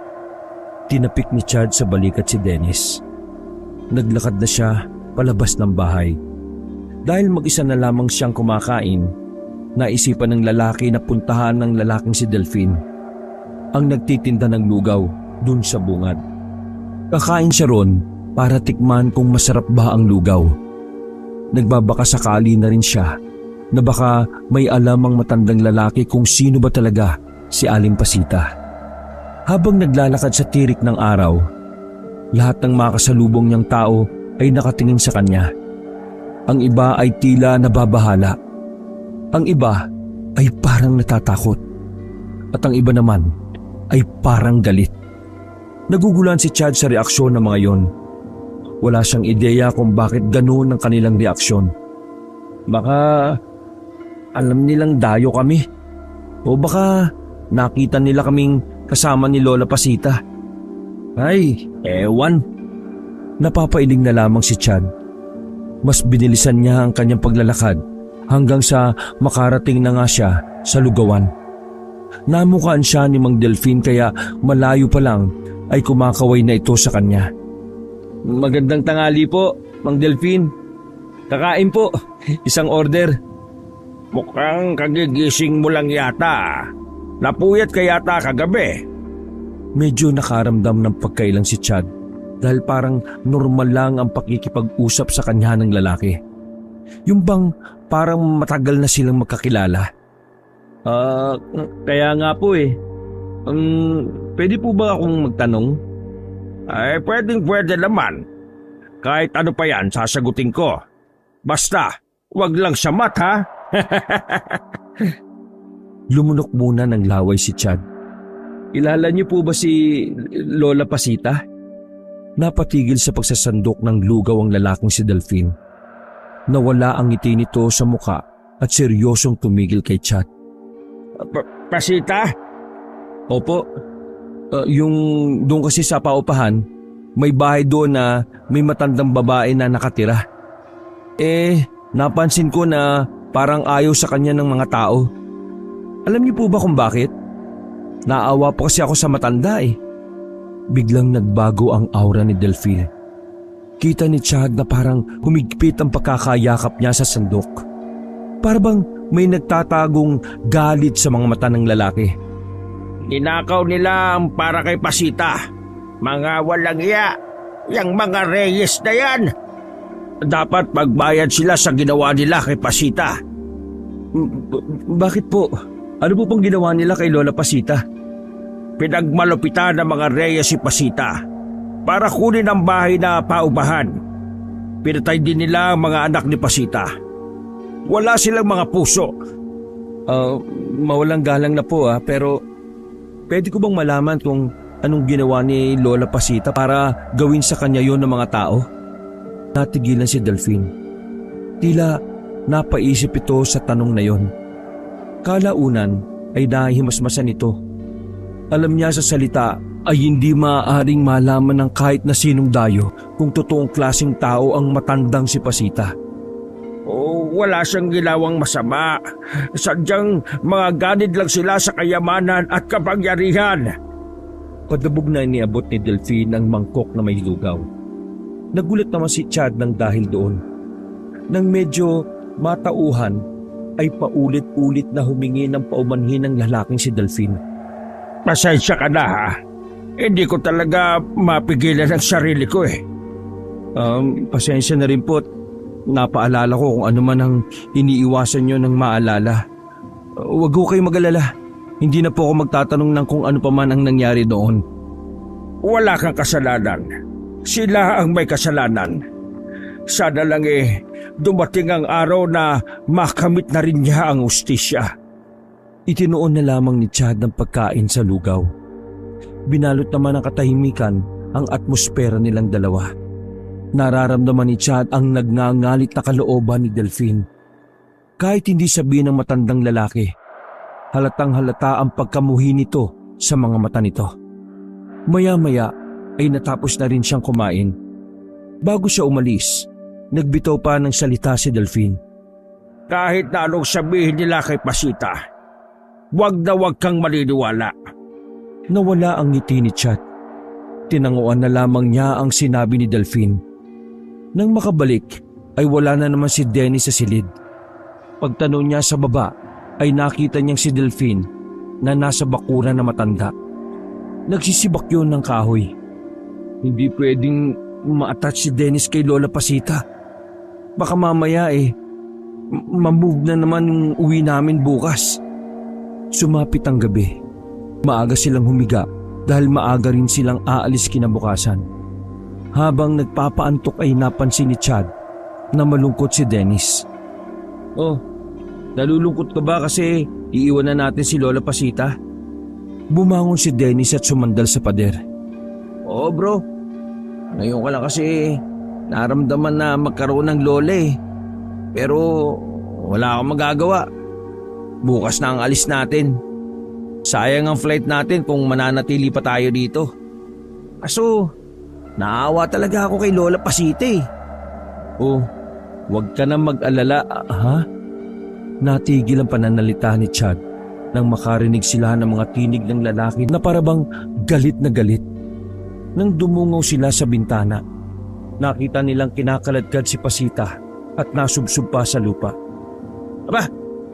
Tinapik ni Chad sa balikat si Dennis. Naglakad na siya palabas ng bahay. Dahil mag-isa na lamang siyang kumakain, naisipan ng lalaki na puntahan ng lalaking si Delphine, ang nagtitinda ng lugaw dun sa bungad. Kakain siya ron para tikman kung masarap ba ang lugaw. Nagbabaka sakali na rin siya na baka may alam ang matandang lalaki kung sino ba talaga si Aling Pasita. Habang naglalakad sa tirik ng araw, lahat ng makasalubong niyang tao ay nakatingin sa kanya. Ang iba ay tila nababahala. Ang iba ay parang natatakot. At ang iba naman ay parang galit. Nagugulan si Chad sa reaksyon ng mga yon. Wala siyang ideya kung bakit ganoon ang kanilang reaksyon. Baka alam nilang dayo kami. O baka nakita nila kaming kasama ni Lola Pasita. Ay, ewan. Napapailing na lamang si Chad. Mas binilisan niya ang kanyang paglalakad hanggang sa makarating na nga siya sa lugawan. Namukaan siya ni Mang Delphine kaya malayo pa lang ay kumakaway na ito sa kanya. Magandang tanghali po, Mang Delphine. Kakain po, isang order. Mukhang kagigising mo lang yata. Napuyat ka yata kagabi. Medyo nakaramdam ng pagkailang si Chad dahil parang normal lang ang pakikipag-usap sa kanya ng lalaki. Yung bang parang matagal na silang magkakilala. Kaya nga po eh. Pwede po ba akong magtanong? Ay, pwede naman. Kahit ano pa yan, sasagutin ko. Basta, wag lang sa mat ha. Lumunok muna ng laway si Chad. Kilala niyo po ba si Lola Pasita? Napatigil sa pagsasandok ng lugaw ang lalaking si Delphine. Nawala ang ngiti nito sa muka at seryosong tumigil kay Chad. Pasita? Opo. Yung doon kasi sa paupahan, may bahay doon na may matandang babae na nakatira. Napansin ko na parang ayaw sa kanya ng mga tao. Alam niyo po ba kung bakit? Naawa po kasi ako sa matanda eh. Biglang nagbago ang aura ni Delphine. Kita ni Chad na parang humigpit ang pagkakayakap niya sa sandok. Para bang may nagtatagong galit sa mga mata ng lalaki. Ninakaw nila ang para kay Pasita. Mga walang iya. Yang mga Reyes na yan. Dapat magbayad sila sa ginawa nila kay Pasita. Bakit po? Ano po pang ginawa nila kay Lola Pasita? Pinagmalupitan ng mga Reyes si Pasita para kunin ang bahay na paubahan. Pinatay din nila ang mga anak ni Pasita. Wala silang mga puso. Mawalang galang na po pero pwede ko bang malaman kung anong ginawa ni Lola Pasita para gawin sa kanya yon ng mga tao? Natigilan si Delphine. Tila napaisip ito sa tanong na yon. Kalaunan ay nahimasmasan ito. Alam niya sa salita ay hindi maaaring malaman ng kahit na sinong dayo kung totoong klaseng tao ang matandang si Pasita. Wala siyang ginawang masama. Sadyang mga ganid lang sila sa kayamanan at kapangyarihan. Padabog na iniabot ni Delphine ang mangkok na may lugaw. Nagulat naman si Chad ng dahil doon. Nang medyo matauhan ay paulit-ulit na humingi ng paumanhin ng lalaking si Delphine. Pasensya ka na ha. Hindi ko talaga mapigilan ang sarili ko Pasensya na rin po. Napaalala ko kung ano man ang iniiwasan nyo ng maalala. Huwag ko kayo mag-alala. Hindi na po ako magtatanong ng kung ano pa man ang nangyari doon. Wala kang kasalanan. Sila ang may kasalanan. Sana lang dumating ang araw na makamit na rin niya ang ustisya. Itinuon na lamang ni Chad ng pagkain sa lugaw. Binalot naman ng katahimikan ang atmosfera nilang dalawa. Nararamdaman ni Chad ang nagngangalit na kalooban ni Delphine. Kahit hindi sabihin ng matandang lalaki, halatang halata ang pagkamuhi nito sa mga mata nito. Maya-maya ay natapos na rin siyang kumain. Bago siya umalis, nagbitaw pa ng salita si Delphine. Kahit na anong sabihin nila kay Pasita, wag na wag kang maniniwala. Nawala ang ngiti ni Chad. Tinanguan na lamang niya ang sinabi ni Delphine. Nang makabalik ay wala na naman si Dennis sa silid. Pagtanong niya sa baba ay nakita niyang si Delphine na nasa bakuran na matanda. Nagsisibak yun ng kahoy. Hindi pwedeng ma-attach si Dennis kay Lola Pasita. Baka mamaya ma-move na naman yung uwi namin bukas. Sumapit ang gabi. Maaga silang humiga dahil maaga rin silang aalis kinabukasan. Habang nagpapaantok ay napansin ni Chad na malungkot si Dennis. Nalulungkot ka ba kasi iiwan na natin si Lola Pasita? Bumangon si Dennis at sumandal sa pader. Oo bro, ngayon ko lang kasi naramdaman na magkaroon ng lola Pero wala akong magagawa. Bukas na ang alis natin. Sayang ang flight natin kung mananatili pa tayo dito. Kaso naawa talaga ako kay Lola Pasita Huwag ka na mag-alala, ha? Natigil ang pananalita ni Chad nang makarinig sila ng mga tinig ng lalaki na parabang galit na galit. Nang dumungaw sila sa bintana, nakita nilang kinakaladkad si Pasita at nasubsob pa sa lupa. Aba,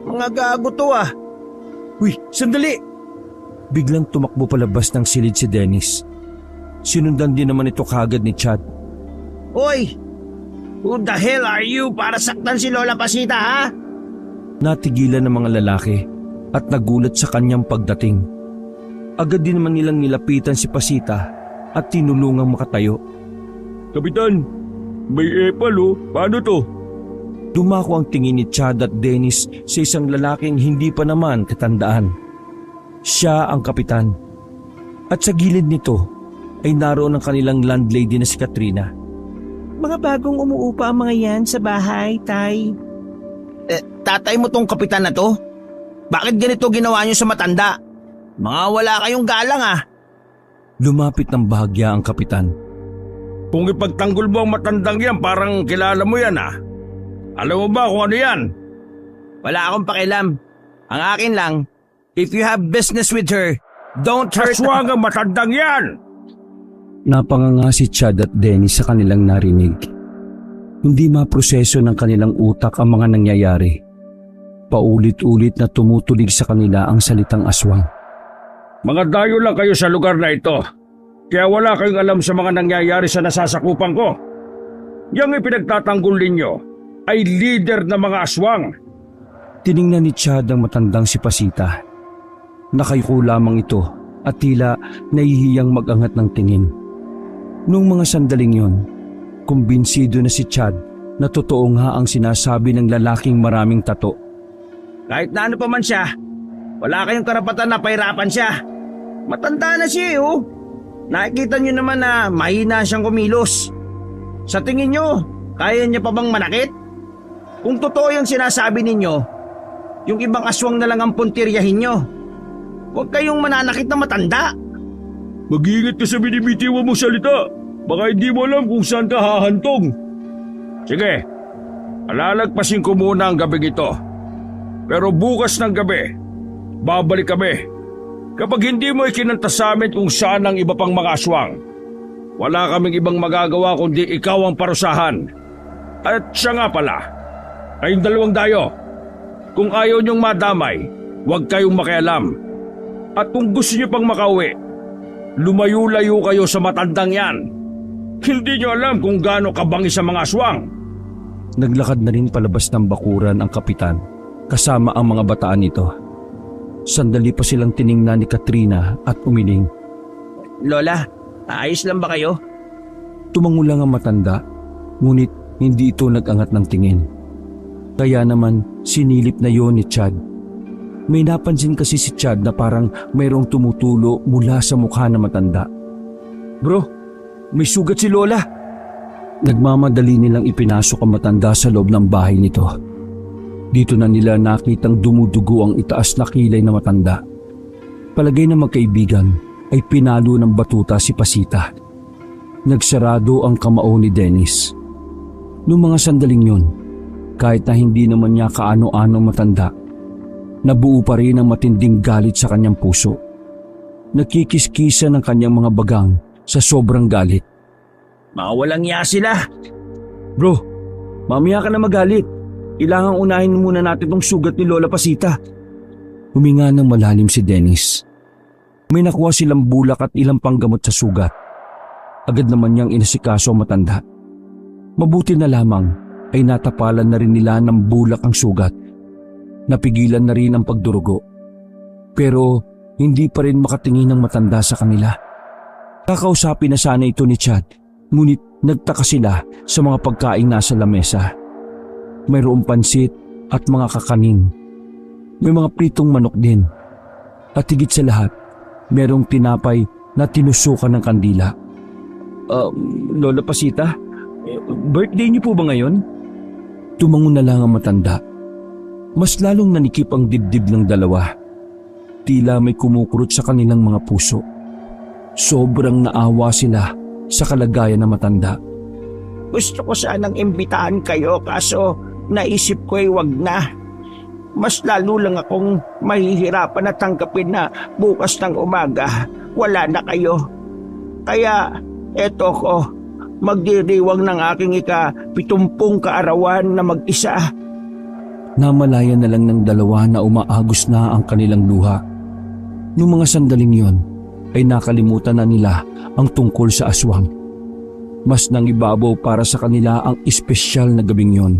mga gago to Uy, sandali! Biglang tumakbo palabas ng silid si Dennis. Sinundan din naman ito kagad ni Chad. Hoy! Who the hell are you para saktan si Lola Pasita ha? Natigilan ng mga lalaki at nagulat sa kanyang pagdating. Agad din naman nilang nilapitan si Pasita at tinulungang makatayo. Kapitan, may epal Paano to? Dumako ang tingin ni Chad at Dennis sa isang lalaking hindi pa naman katandaan. Siya ang kapitan. At sa gilid nito ay naroon ang kanilang landlady na si Katrina. Mga bagong umuupa ang mga yan sa bahay, Tay. Tatay mo tong kapitan na to? Bakit ganito ginawa niyo sa matanda? Mga wala kayong galang Lumapit ng bahagya ang kapitan. Kung ipagtanggol mo ang matandang yan, parang kilala mo yan Alam mo ba kung ano yan? Wala akong pakialam. Ang akin lang, if you have business with her, don't hurt... Aswang ang matandang yan! Napanganga si Chad at Dennis sa kanilang narinig. Hindi maproseso ng kanilang utak ang mga nangyayari. Paulit-ulit na tumutulig sa kanila ang salitang aswang. Mga dayo lang kayo sa lugar na ito. Kaya wala kayong alam sa mga nangyayari sa nasasakupan ko. Yang ipinagtatanggol ninyo ay leader ng mga aswang. Tiningnan ni Chad ang matandang si Pasita. Nakayuko lamang ito at tila nahihiyang mag-angat ng tingin. Noong mga sandaling yon, kumbinsido na si Chad na totoo nga ang sinasabi ng lalaking maraming tato. Kahit na ano pa man siya, wala kayong karapatan na pahirapan siya. Matanda na siya oh. Nakikita niyo naman na mahina siyang kumilos. Sa tingin niyo, kaya niya pa bang manakit? Kung totoo yung sinasabi ninyo, yung ibang aswang na lang ang puntiryahin niyo. Huwag kayong mananakit na matanda. Mag-iingat ka sa binibitiwan mong salita. Baka hindi mo alam kung saan ka hahantong. Sige, alalagpasin ko muna ang gabing ito. Pero bukas ng gabi, babalik kami. Kapag hindi mo ikinanta sa amin kung saan ang iba pang mga aswang, wala kaming ibang magagawa kundi ikaw ang parusahan. At siya nga pala, kayong dalawang dayo, kung ayaw niyong madamay, huwag kayong makialam. At kung gusto niyo pang makauwi, lumayo-layo kayo sa matandang yan. Hindi niyo alam kung gaano kabangis sa mga aswang. Naglakad na rin palabas ng bakuran ang kapitan kasama ang mga bataan nito. Sandali pa silang tiningnan ni Katrina at umiling. Lola, ayos lang ba kayo? Tumango lang ang matanda, ngunit hindi ito nag-angat ng tingin. Kaya naman sinilip na yon ni Chad. May napansin kasi si Chad na parang mayroong tumutulo mula sa mukha ng matanda. Bro, may sugat si Lola! Nagmamadali nilang ipinasok ang matanda sa loob ng bahay nito. Dito na nila nakitang dumudugo ang itaas na kilay na matanda. Palagay na magkaibigan ay pinalo ng batuta si Pasita. Nagsarado ang kamao ni Dennis. Noong mga sandaling yun, kahit na hindi naman niya kaano-ano matanda, nabuo pa rin ang matinding galit sa kanyang puso. Nagkikiskisa ng kanyang mga bagang sa sobrang galit. Mga walang iya sila. Bro, mamaya ka na magalit. Kailangang unahin muna natin tong sugat ni Lola Pasita. Huminga ng malalim si Dennis. May nakuha silang bulak at ilang panggamot sa sugat. Agad naman niyang inasikaso ang matanda. Mabuti na lamang ay natapalan na rin nila ng bulak ang sugat. Napigilan na rin ang pagdurugo. Pero hindi pa rin makatingin ang matanda sa kanila. Kakausapin na sana ito ni Chad, ngunit nagtaka sila sa mga pagkain nasa lamesa. Mayroong pansit at mga kakanin. May mga pritong manok din. At higit sa lahat, mayroong tinapay na tinusukan ng kandila. Lola Pasita, birthday niyo po ba ngayon? Tumango na lang ang matanda. Mas lalong nanikip ang dibdib ng dalawa. Tila may kumukurot sa kanilang mga puso. Sobrang naawa sila sa kalagayan ng matanda. Gusto ko sanang imbitahan kayo kaso naisip ko ay wag na. Mas lalo lang akong mahihirapan na tanggapin na bukas ng umaga wala na kayo. Kaya eto ko, magdiriwang ng aking 70 kaarawan na mag-isa. Namalaya na lang ng dalawa na umaagos na ang kanilang luha. Noong mga sandaling yon, ay nakalimutan na nila ang tungkol sa aswang. Mas nangibabaw para sa kanila ang espesyal na gabing yon.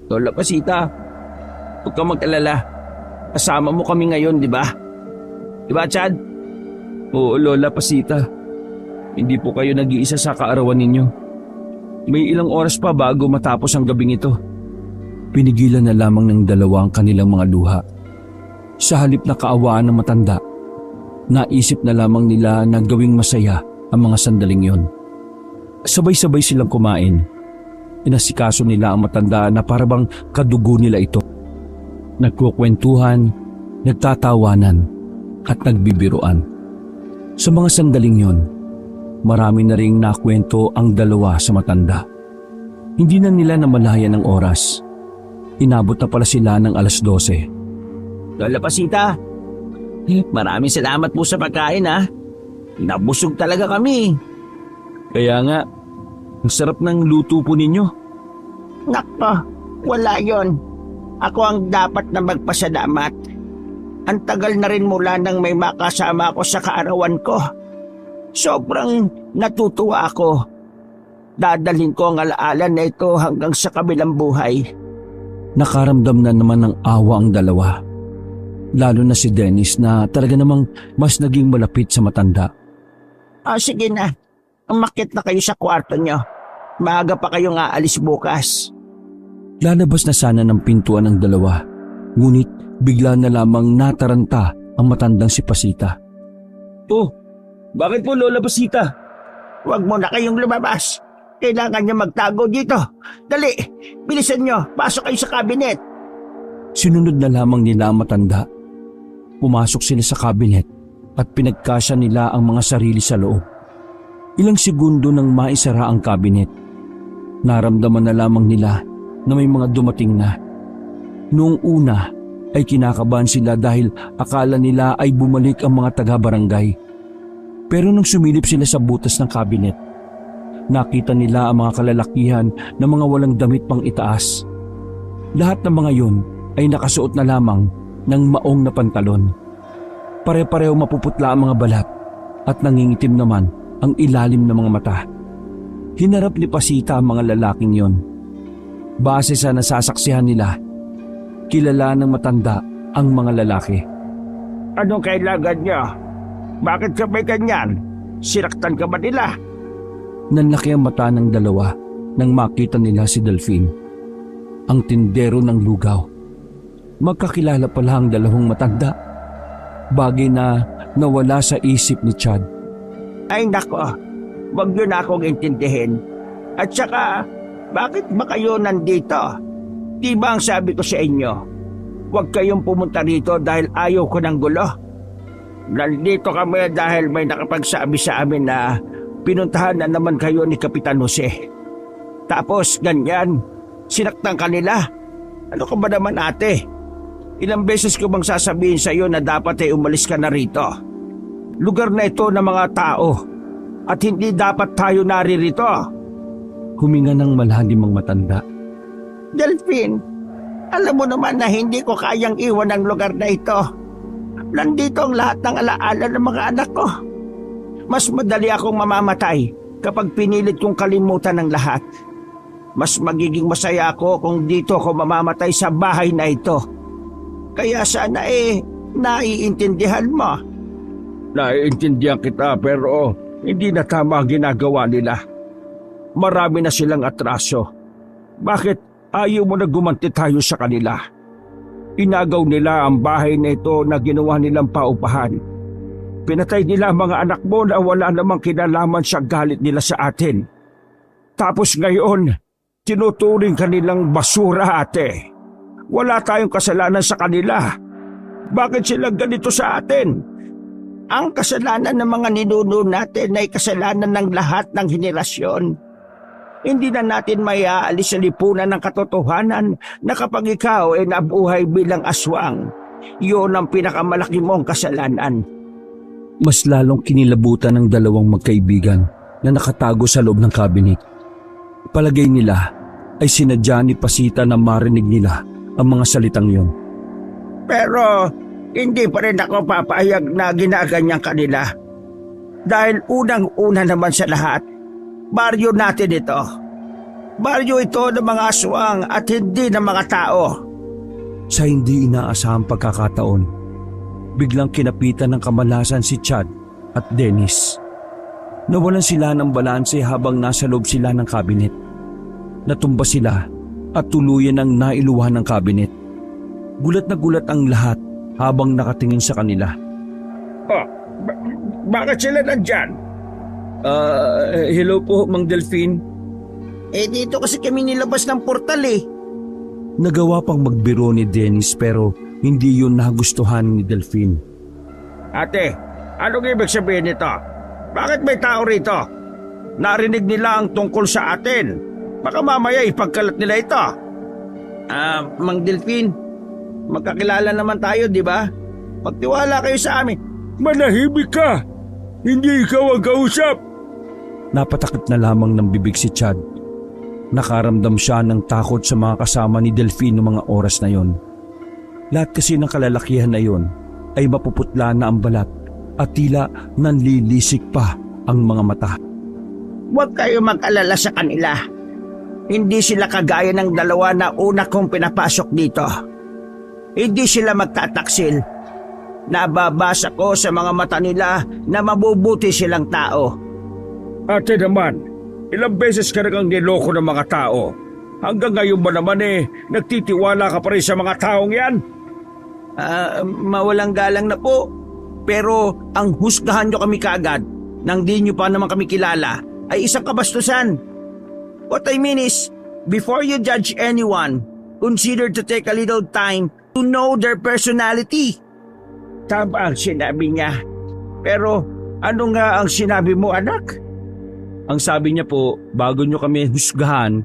Lola Pasita, huwag kang mag-alala. Kasama mo kami ngayon, di ba? Di ba, Chad? Oo, Lola Pasita. Hindi po kayo nag-iisa sa kaarawan ninyo. May ilang oras pa bago matapos ang gabing ito. Pinigilan na lamang ng dalawa ang kanilang mga luha. Sa halip na kaawaan ng matanda, naisip na lamang nila na gawing masaya ang mga sandaling yon. Sabay-sabay silang kumain. Inasikaso nila ang matanda na parabang kadugo nila ito. Nagkukwentuhan, nagtatawanan, at nagbibiruan. Sa mga sandaling yon, marami na ring nakwento ang dalawa sa matanda. Hindi na nila namalayan ng oras. Inabot na pala sila ng 12:00. Lola Pasita, maraming salamat po sa pagkain ha. Nabusog talaga kami. Kaya nga, ang sarap ng luto po ninyo. Nako, wala yon. Ako ang dapat na magpasalamat. Ang tagal na rin mula nang may makasama ako sa kaarawan ko. Sobrang natutuwa ako. Dadalhin ko ang alaala na ito hanggang sa kabilang buhay. Nakaramdam na naman ng awa ang dalawa. Lalo na si Dennis na talaga namang mas naging malapit sa matanda. Sige na, umakyat na kayo sa kwarto nyo. Maaga pa kayong aalis bukas. Lalabas na sana ng pintuan ng dalawa, ngunit bigla na lamang nataranta ang matandang si Pasita. Oh, bakit po Lola Pasita? Huwag mo na kayong lumabas. Kailangan niya magtago dito. Dali, bilisan nyo. Pasok kayo sa kabinet. Sinunod na lamang nila ang matanda. Pumasok sila sa kabinet at pinagkasya nila ang mga sarili sa loob. Ilang segundo nang maisara ang kabinet, naramdaman na lamang nila na may mga dumating na. Noong una ay kinakabahan sila dahil akala nila ay bumalik ang mga taga-barangay. Pero nung sumilip sila sa butas ng kabinet, nakita nila ang mga kalalakihan na mga walang damit pang itaas. Lahat ng mga yon ay nakasuot na lamang ng maong na pantalon. Pare-pareho mapuputla ang mga balat at nangingitim naman ang ilalim ng mga mata. Hinarap ni Pasita ang mga lalaking yon. Base sa nasasaksihan nila, kilala ng matanda ang mga lalaki. Anong kailangan nyo? Bakit ka may ganyan? Sinaktan ka ba nila? Nanlaki ang mata ng dalawa nang makita nila si Delphine, ang tindero ng lugaw. Magkakilala pala ang dalawang matanda, bagay na nawala sa isip ni Chad. Ay nako, wag nyo na akong intindihin. At saka, bakit ba kayo nandito? Di ba ang sabi ko sa inyo, huwag kayong pumunta rito dahil ayaw ko ng gulo? Nandito kami dahil may nakapagsabi sa amin na pinuntahan na naman kayo ni Kapitan Jose. Tapos ganyan, sinaktan ka nila. Ano ka ba naman ate? Ilang beses ko bang sasabihin sa iyo na dapat ay umalis ka na rito? Lugar na ito ng mga tao at hindi dapat tayo naririto. Huminga ng malalim ang matanda. Delphine, alam mo naman na hindi ko kayang iwan ang lugar na ito. Nandito ang lahat ng alaala ng mga anak ko. Mas madali akong mamamatay kapag pinilit kong kalimutan ng lahat. Mas magiging masaya ako kung dito ako mamamatay sa bahay na ito. Kaya sana naiintindihan mo. Naiintindihan kita pero hindi na tama ang ginagawa nila. Marami na silang atraso. Bakit ayaw mo na gumanti tayo sa kanila? Inagaw nila ang bahay na ito na ginawa nilang paupahan. Pinatay nila ang mga anak mo na wala namang kinalaman sa galit nila sa atin. Tapos ngayon, tinuturing kanilang basura, ate. Wala tayong kasalanan sa kanila. Bakit sila ganito sa atin? Ang kasalanan ng mga ninuno natin ay kasalanan ng lahat ng henerasyon. Hindi na natin may aalis sa lipunan ng katotohanan na kapag ikaw ay nabuhay bilang aswang, iyon ang pinakamalaki mong kasalanan. Mas lalong kinilabutan ng dalawang magkaibigan na nakatago sa loob ng kabinet. Palagay nila ay sinadya ni Pasita na marinig nila ang mga salitang yon. Pero hindi pa rin ako papayag na ginaganyan kanila. Dahil unang-una naman sa lahat, baryo natin ito. Baryo ito ng mga aswang at hindi ng mga tao. Sa hindi inaasahang pagkakataon, biglang kinapitan ng kamalasan si Chad at Dennis. Nawalan sila ng balanse habang nasa loob sila ng kabinet. Natumba sila at tuluyan ang nailuhan ng kabinet. Gulat na gulat ang lahat habang nakatingin sa kanila. Bakit sila nandyan? Hello po, Mang Delphine. Dito kasi kami nilabas ng portal eh. Nagawa pang magbiro ni Dennis pero hindi yun nagustuhan ni Delphine. Ate, anong ibig sabihin nito? Bakit may tao rito? Narinig nila ang tungkol sa atin. Baka mamaya ipagkalat nila ito. Mang Delphine, magkakilala naman tayo, di ba? Magtiwala kayo sa amin. Manahimik ka! Hindi ikaw ang kausap! Napatakip na lamang ng bibig si Chad. Nakaramdam siya ng takot sa mga kasama ni Delphine noong mga oras na yon. Lahat kasi ng kalalakihan na yon ay mapuputla na ang balat at tila nanlilisik pa ang mga mata. Huwag kayo mag-alala sa kanila. Hindi sila kagaya ng dalawa na una kong pinapasok dito. Hindi sila magtataksil. Nababasa ko sa mga mata nila na mabubuti silang tao. Ate naman, ilang beses ka nagang niloko ng mga tao. Hanggang ngayon ba naman nagtitiwala ka pa rin sa mga taong yan? Mawalang galang na po. Pero ang husgahan nyo kami kaagad nang di nyo pa naman kami kilala ay isang kabastusan. What I mean is, before you judge anyone, consider to take a little time to know their personality. Tama ang sinabi niya. Pero ano nga ang sinabi mo, anak? Ang sabi niya po, bago nyo kami husgahan,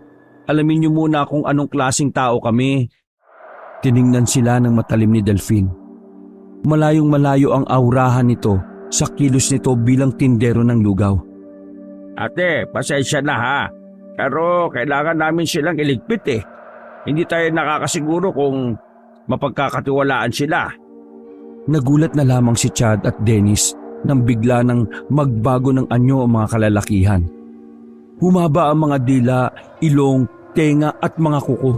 alamin nyo muna kung anong klaseng tao kami. Tiningnan sila ng matalim ni Delphine. Malayong malayo ang aurahan nito sa kilos nito bilang tindero ng lugaw. Ate, pasensya na ha. Pero kailangan namin silang iligpit. Hindi tayo nakakasiguro kung mapagkakatiwalaan sila. Nagulat na lamang si Chad at Dennis nang bigla nang magbago ng anyo ang mga kalalakihan. Humaba ang mga dila, ilong, tenga at mga kuko.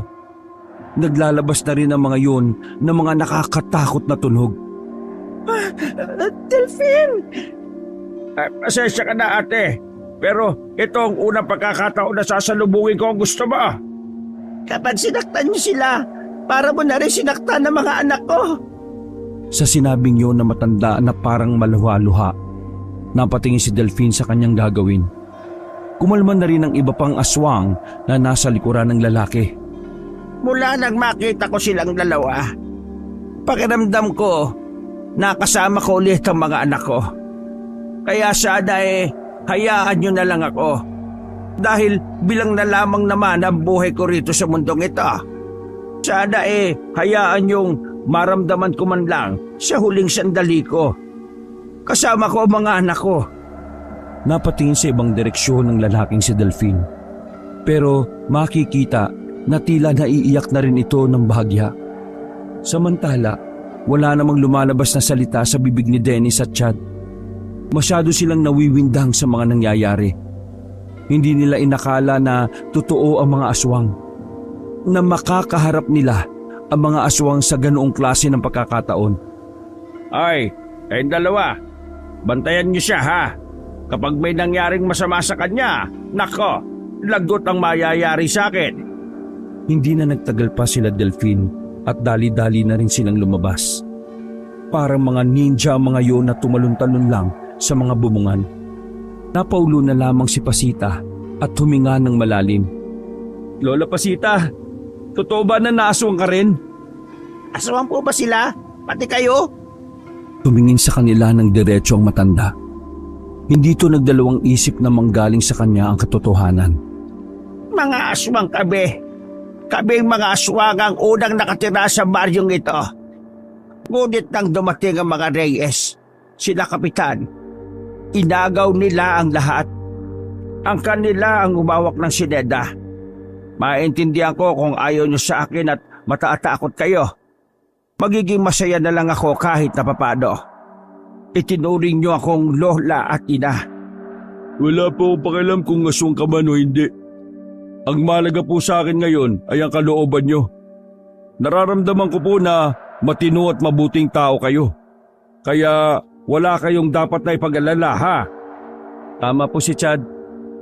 Naglalabas na rin ang mga yun ng mga nakakatakot na tunog. Delphine! Pasensya ka na ate. Pero ito ang unang pagkakataon na sasalubungin ko ang gusto mo. Kapag sinaktan niyo sila, para mo na rin sinaktan ng mga anak ko. Sa sinabing yun na matanda na parang maluha-luha, napatingin si Delphine sa kanyang gagawin. Kumalman na rin ang iba pang aswang na nasa likuran ng lalaki. Mula nang makita ko silang dalawa, pakiramdam ko, nakasama ko ulit ang mga anak ko. Kaya sana hayaan nyo na lang ako. Dahil bilang na lamang naman ang buhay ko rito sa mundong ito. Sana hayaan yung maramdaman ko man lang sa huling sandali ko. Kasama ko ang mga anak ko. Napatingin sa ibang direksyon ng lalaking si Delphine. Pero makikita na tila naiiyak na rin ito ng bahagya. Samantala, wala namang lumalabas na salita sa bibig ni Dennis at Chad. Masyado silang nawiwindang sa mga nangyayari. Hindi nila inakala na totoo ang mga aswang. Na makakaharap nila ang mga aswang sa ganoong klase ng pagkakataon. Ay, kayong dalawa, bantayan niyo siya ha. Kapag may nangyaring masama sa kanya, nako, lagot ang mayayari sa akin. Hindi na nagtagal pa sila Delphine at dali-dali na rin silang lumabas. Parang mga ninja ang mga yun na tumalon-talon lang sa mga bumungan. Napaulo na lamang si Pasita at huminga ng malalim. Lola Pasita, totoo ba na naaswang ka rin? Aswang po ba sila? Pati kayo? Tumingin sa kanila ng diretso ang matanda. Hindi ito nagdalawang isip na manggaling sa kanya ang katotohanan. Mga aswang kami. Kaming mga aswang ang unang nakatira sa baryong ito. Ngunit nang dumating ang mga Reyes, sila kapitan, inagaw nila ang lahat. Ang kanila ang umawak ng sineda. Maintindihan ko kung ayaw nyo sa akin at mataatakot kayo. Magiging masaya na lang ako kahit na papano. Itinuring nyo akong lola at ina. Wala po akong pakialam kung aswang ka man o hindi. Ang malaga po sa akin ngayon ay ang kalooban nyo. Nararamdaman ko po na matino at mabuting tao kayo. Kaya wala kayong dapat na ipag-alala ha. Tama po si Chad.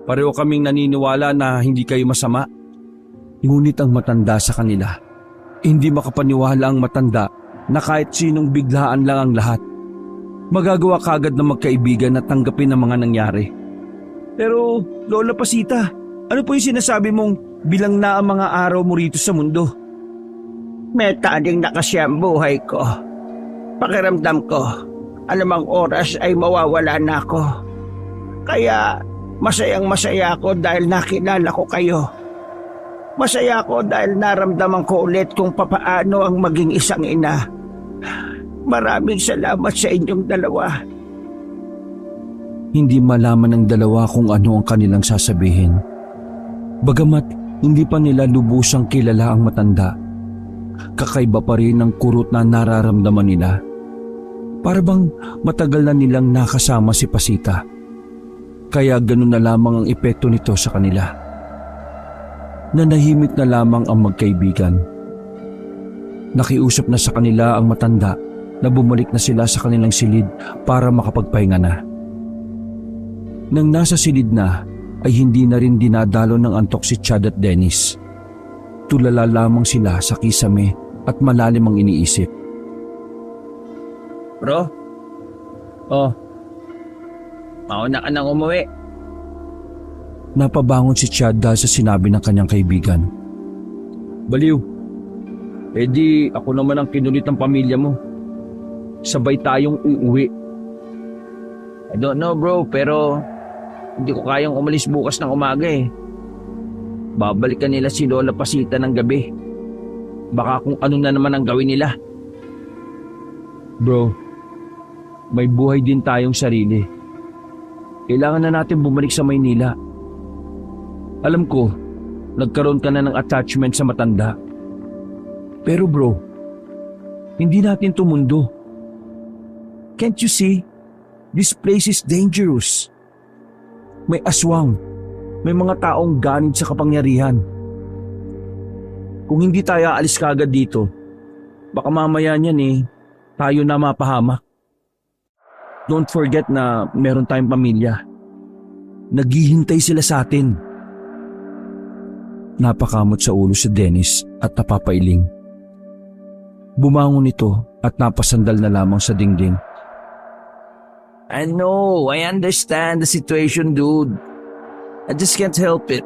Pareho kaming naniniwala na hindi kayo masama. Ngunit ang matanda sa kanila, hindi makapaniwala ang matanda na kahit sinong biglaan lang ang lahat. Magagawa kagad na magkaibigan at tanggapin ang mga nangyari. Pero Lola Pasita, ano po yung sinasabi mong bilang na ang mga araw mo rito sa mundo? May taning na kasi ang buhay ko. Pakiramdam ko, anumang oras ay mawawala na ako. Kaya masayang masaya ako dahil nakilala ko kayo. Masaya ako dahil naramdaman ko ulit kung papaano ang maging isang ina. Maraming salamat sa inyong dalawa. Hindi malaman ng dalawa kung ano ang kanilang sasabihin. Bagamat Hindi pa nila lubusang kilala ang matanda. Kakaiba pa rin ang kurot na nararamdaman nila. Para bang matagal na nilang nakasama si Pasita. Kaya ganun na lamang ang epekto nito sa kanila. Nanahimik na lamang ang magkaibigan. Nakiusap na sa kanila ang matanda na bumalik na sila sa kanilang silid para makapagpahinga na. Nang nasa silid na, ay hindi na rin dinadalo ng antok si Chad at Dennis. Tulala lamang sila sa kisame at malalim ang iniisip. Bro? Oh. Mauna ka nang umuwi. Napabangon si Chad dahil sa sinabi ng kanyang kaibigan. Baliw. Eh di ako naman ang kinulit ng pamilya mo. Sabay tayong uuwi. I don't know bro, pero hindi ko kayang umalis bukas ng umaga eh. Babalikan nila si Lola Pasita ng gabi. Baka kung ano na naman ang gawin nila. Bro, may buhay din tayong sarili. Kailangan na natin bumalik sa Maynila. Alam ko, nagkaroon ka na ng attachment sa matanda. Pero bro, hindi natin tumundo. Can't you see? This place is dangerous. May aswang. May mga taong ganid sa kapangyarihan. Kung hindi tayo aalis kaagad dito, baka mamaya niyan tayo na mapahamak. Don't forget na meron tayong pamilya. Naghihintay sila sa atin. Napakamot sa ulo si Dennis at napapailing. Bumangon ito at napasandal na lamang sa dingding. I know, I understand the situation, dude. I just can't help it.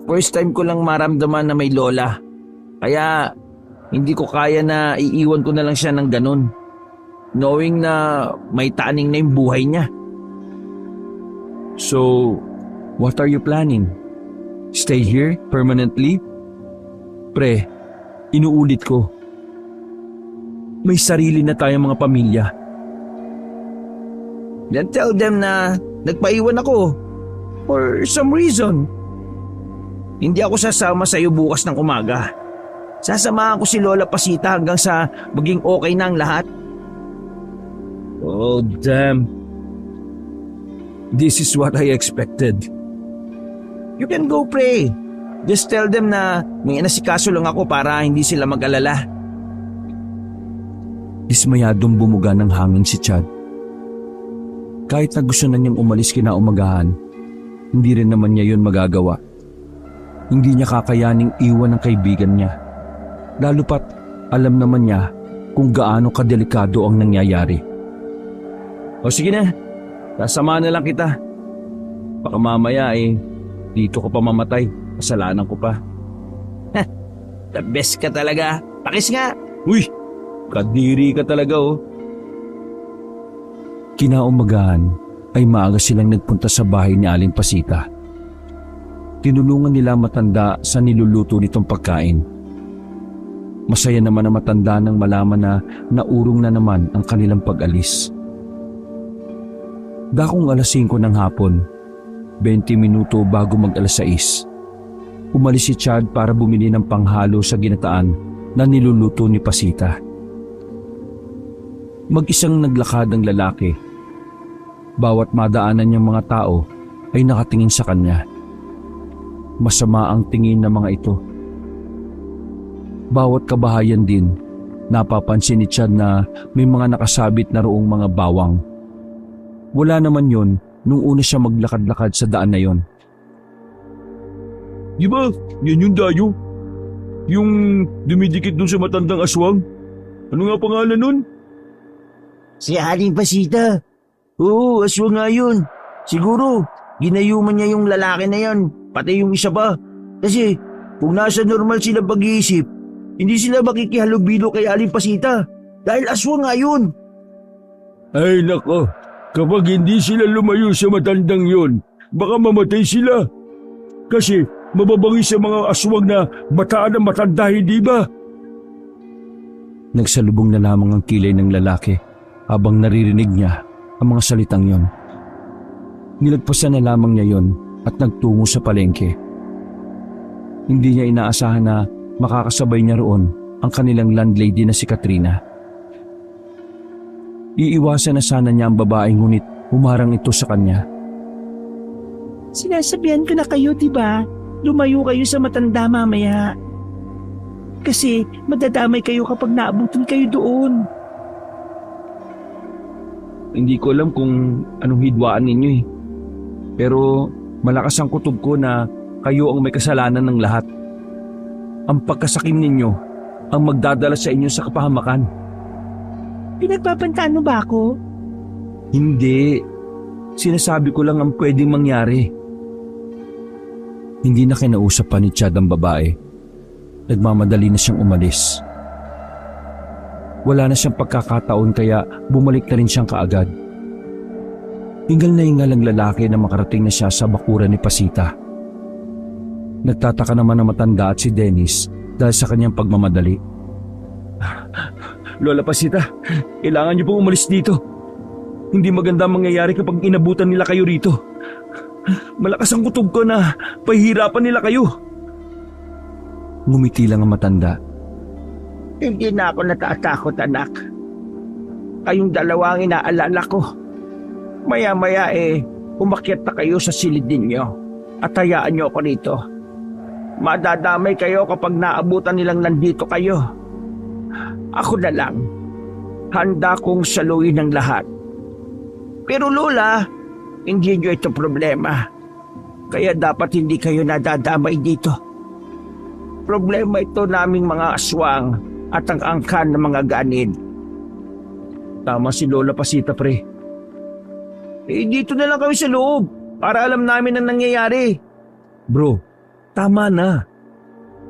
First time ko lang maramdaman na may lola. Kaya hindi ko kaya na iiwan ko na lang siya ng ganun. Knowing na may taning na yung buhay niya. So, what are you planning? Stay here permanently? Pre, inuulit ko. May sarili na tayong mga pamilya. Then tell them na nagpaiwan ako. For some reason. Hindi ako sasama sa iyo bukas ng umaga. Sasamahan ko si Lola Pasita hanggang sa maging okay na ang lahat. Oh, damn. This is what I expected. You can go pray. Just tell them na may inasikaso lang ako para hindi sila mag-alala. Dismayadong bumuga ng hangin si Chad. Kahit na gusto na niyang umalis kinaumagahan, hindi rin naman niya yun magagawa. Hindi niya kakayaning iwan ang kaibigan niya. Lalo pat alam naman niya kung gaano kadelikado ang nangyayari. O sige na, sasamahan na lang kita. Baka mamaya dito ko pa mamatay. Kasalanan ko pa. The best ka talaga. Pakis nga. Uy, kadiri ka talaga oh. Kinaumagahan ay maaga silang nagpunta sa bahay ni Aling Pasita. Tinulungan nila matanda sa niluluto nitong pagkain. Masaya naman ang matanda nang malaman na naurong na naman ang kanilang pag-alis. Dakong alas 5 ng hapon, 20 minuto bago mag-alas 6, umalis si Chad para bumili ng panghalo sa ginataan na niluluto ni Pasita. Mag-isang naglakad ang lalaki. Bawat madaanan niyang mga tao ay nakatingin sa kanya. Masama ang tingin ng mga ito. Bawat kabahayan din, napapansin ni Chad na may mga nakasabit na roong mga bawang. Wala naman yon nung una siya maglakad-lakad sa daan na yon. Di ba? Yan yung dayo. Yung dumidikit dun sa matandang aswang. Ano nga pangalan nun? Si Aling Pasita. Oo, aswang nga yun. Siguro, ginayuman niya yung lalaki na yan, pati yung isa pa. Kasi, kung nasa normal sila pag-iisip, hindi sila makikihalubilo kay Aling Pasita. Dahil aswang nga yun. Ay nako, kapag hindi sila lumayo sa matandang yon, baka mamatay sila. Kasi mababangis sa mga aswang na bataan ng matanda, hindi ba? Nagsalubong na lamang ang kilay ng lalaki habang naririnig niya ang mga salitang yon. Nilagpasan na lamang niya yon at nagtungo sa palengke. Hindi niya inaasahan na makakasabay niya roon ang kanilang landlady na si Katrina. Iiwasan na sana niya ang babae ngunit humarang ito sa kanya. Sinasabihan ko na kayo, diba? Lumayo kayo sa matanda mamaya. Kasi madadamay kayo kapag naabutan kayo doon. Hindi ko alam kung anong hidwaan ninyo eh. Pero malakas ang kutob ko na kayo ang may kasalanan ng lahat. Ang pagkasakim ninyo ang magdadala sa inyo sa kapahamakan. Pinagpapantaan mo ba ako? Hindi. Sinasabi ko lang ang pwedeng mangyari. Hindi na kinausap pa ni Chad ang babae. Nagmamadali na siyang umalis. Wala na siyang pagkakataon kaya bumalik na rin siyang kaagad. Hingal na hingal ang lalaki na makarating na siya sa bakuran ni Pasita. Nagtataka naman ang matanda at si Dennis dahil sa kanyang pagmamadali. Lola Pasita, kailangan niyo pong umalis dito. Hindi maganda ang mangyayari kapag inabutan nila kayo rito. Malakas ang kutob ko na pahihirapan nila kayo. Ngumiti lang ang matanda. Hindi na ako natatakot, anak. Kayong dalawa ang inaalala ko. Maya-maya umakyat na kayo sa silid ninyo at hayaan niyo ako rito. Madadamay kayo kapag naabutan nilang nandito kayo. Ako na lang. Handa kong saluhin ang lahat. Pero Lola, hindi niyo ito problema. Kaya dapat hindi kayo nadadamay dito. Problema ito naming mga aswang at ang angkan ng mga ganid. Tama si Lola Pasita, pre. Dito na lang kami sa loob para alam namin ang nangyayari. Bro, tama na.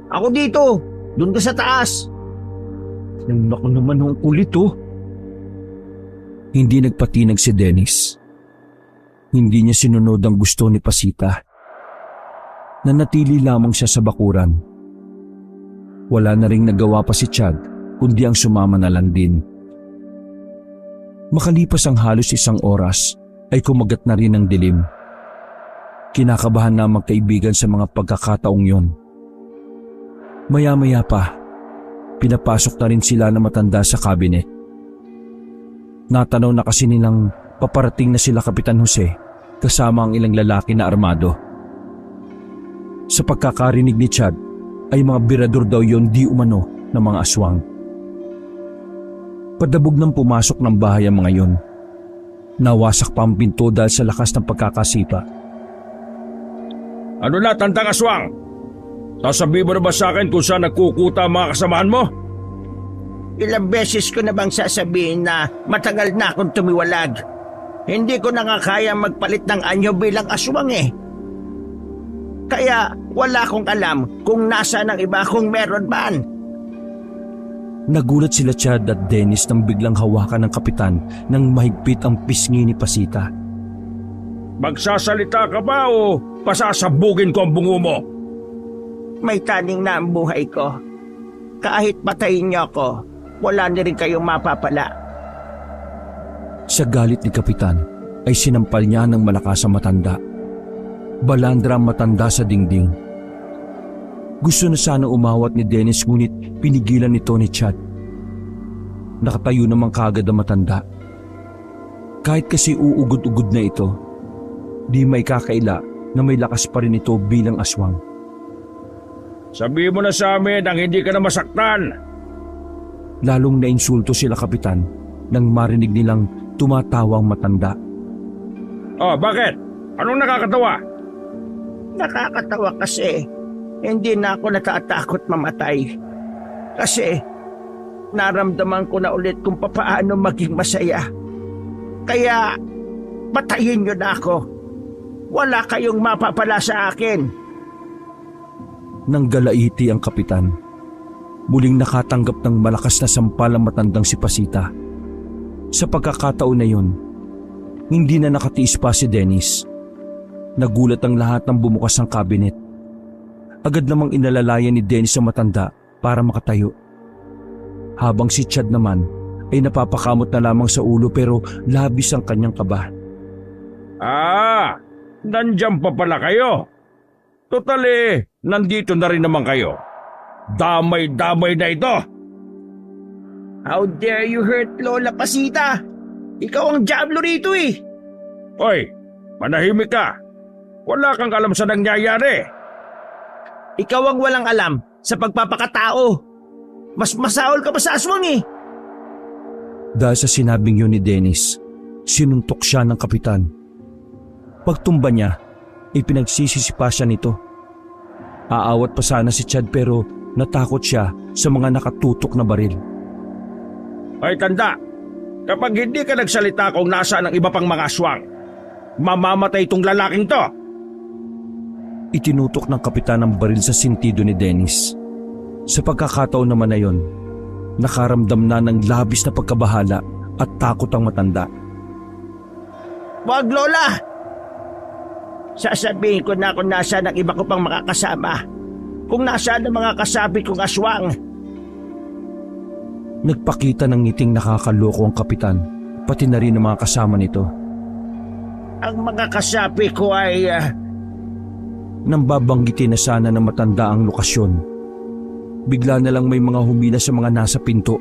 Ako dito, doon ka sa taas. Naku naman ang kulit oh. Hindi nagpatinag si Dennis. Hindi niya sinunod ang gusto ni Pasita. Nanatili lamang siya sa bakuran. Wala na ring nagawa pa si Chad kundi ang sumama na lang din. Makalipas ang halos 1 oras ay kumagat na rin ang dilim. Kinakabahan na magkaibigan sa mga pagkakataong yon. Maya-maya pa, pinapasok na rin sila na matanda sa cabinet. Natanaw na kasi nilang paparating na sila Kapitan Jose kasama ang ilang lalaki na armado. Sa pagkakarinig ni Chad ay mga birador daw yon di umano ng mga aswang. Padabog nang pumasok ng bahay ang mga yon. Nawasak pa ang pinto dahil sa lakas ng pagkakasipa. Ano na, tantang aswang? Sasabihin mo na ba sa akin kung saan nagkukuta ang mga kasamahan mo? Ilang beses ko na bang sasabihin na matagal na akong tumiwalag. Hindi ko na nga kaya magpalit ng anyo bilang aswang eh. Kaya wala akong alam kung nasa ng iba kung meron man. Nagulat sila Chad at Dennis nang biglang hawakan ng kapitan nang mahigpit ang pisngi ni Pasita. Magsasalita ka ba o pasasabugin ko ang bungo mo? May taning na ang buhay ko. Kahit patayin niyo ako, wala na rin kayong mapapala. Sa galit ni kapitan ay sinampal niya ng malakas ang matanda. Balandra ang matanda sa dingding. Gusto na sana umawat ni Dennis ngunit pinigilan nito ni Chad. Nakatayo naman kaagad ang matanda. Kahit kasi uugod-ugod na ito, di may kakaila na may lakas pa rin ito bilang aswang. Sabihin mo na sa amin ang hindi ka na masaktan. Lalong nainsulto sila kapitan nang marinig nilang tumatawa ang matanda. Oh, bakit? Anong nakakatawa? Nakakatawa kasi hindi na ako natatakot mamatay. Kasi naramdaman ko na ulit kung papaano maging masaya. Kaya patayin niyo na ako. Wala kayong mapapala sa akin. Nang galaiti ang kapitan, muling nakatanggap ng malakas na sampal ang matandang si Pasita. Sa pagkakataon na yun, hindi na nakatiis pa si Dennis. Nagulat ang lahat ng bumukas ng cabinet. Agad namang inalalayan ni Dennis ang matanda para makatayo. Habang si Chad naman ay napapakamot na lamang sa ulo pero labis ang kanyang kaba. Ah, nandiyan pa pala kayo. Total nandito na rin naman kayo. Damay-damay na ito. How dare you hurt Lola Pasita? Ikaw ang diablo rito eh. Hoy, manahimik ka. Wala kang alam sa nangyayari. Ikaw ang walang alam sa pagpapakatao. Mas masaol ka pa sa aswang eh. Dahil sa sinabing yun ni Dennis, sinuntok siya ng kapitan. Pagtumba niya, ipinagsisisipa siya nito. Aawat pa sana si Chad pero natakot siya sa mga nakatutok na baril. Ay tanda, kapag hindi ka nagsalita kung nasaan ang iba pang mga aswang, mamamatay itong lalaking to. Itinutok ng kapitan ang baril sa sintido ni Dennis. Sa pagkakataon naman na yon, nakaramdam na ng labis na pagkabahala at takot ang matanda. Wag Lola! Sasabihin ko na kung nasaan ang iba ko pang makakasama. Kung nasaan ang mga kasabi kong aswang. Nagpakita ng ngiting nakakaloko ang kapitan, pati na rin ang mga kasama nito. Ang mga kasabi ko ay... Nang babanggitin na sana ng matanda ang lokasyon, bigla na lang may mga humila sa mga nasa pinto.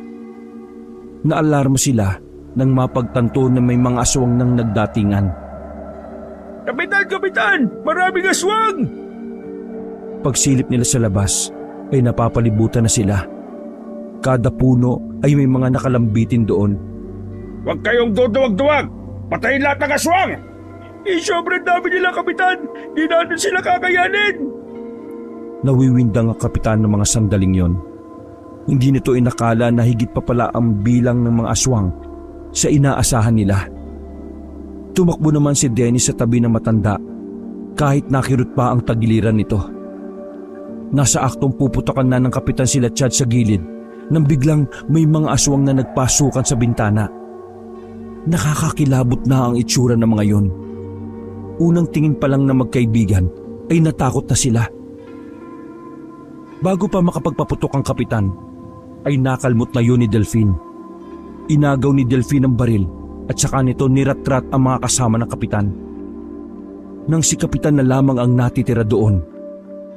Naalarma sila nang mapagtanto na may mga aswang nang nagdatingan. Kapitan! Maraming aswang! Pagsilip nila sa labas ay napapalibutan na sila. Kada puno ay may mga nakalambitin doon. Huwag kayong duduwag-duwag! Patayin lahat ng aswang! Sobrang dami nila, Kapitan! Di natin sila kakayanin! Nawiwindang ang kapitan ng mga sandaling yon. Hindi nito inakala na higit pa pala ang bilang ng mga aswang sa inaasahan nila. Tumakbo naman si Dennis sa tabi ng matanda kahit nakirot pa ang tagiliran nito. Nasa aktong puputokan na ng kapitan sila Chad sa gilid nang biglang may mga aswang na nagpasukan sa bintana. Nakakakilabot na ang itsura ng mga yon. Unang tingin pa lang na magkaibigan ay natakot na sila. Bago pa makapagpaputok ang kapitan, ay nakalmot na yun ni Delphine. Inagaw ni Delphine ang baril at saka nito niratrat ang mga kasama ng kapitan. Nang si kapitan na lamang ang natitira doon,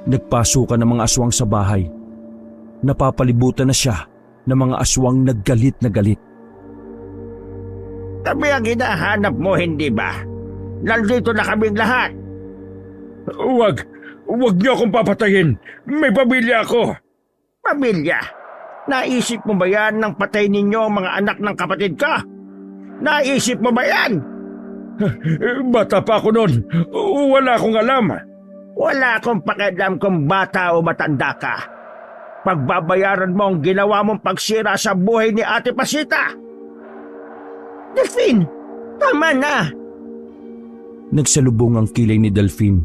nagpasukan ng mga aswang sa bahay. Napapalibutan na siya ng mga aswang na galit na galit. Kami ang hinahanap mo, hindi ba? Nandito na kaming lahat. Huwag niyo akong papatayin. May pamilya ako. Pamilya? Naisip mo ba yan nang patay ninyo ang mga anak ng kapatid ka? Naisip mo ba yan? Bata pa ako noon. Wala akong alam. Wala akong pakialam kung bata o matanda ka. Pagbabayaran mo ang ginawa mong pagsira sa buhay ni Ate Pasita. Delphine, tama na. Nagsalubong ang kilay ni Delphine.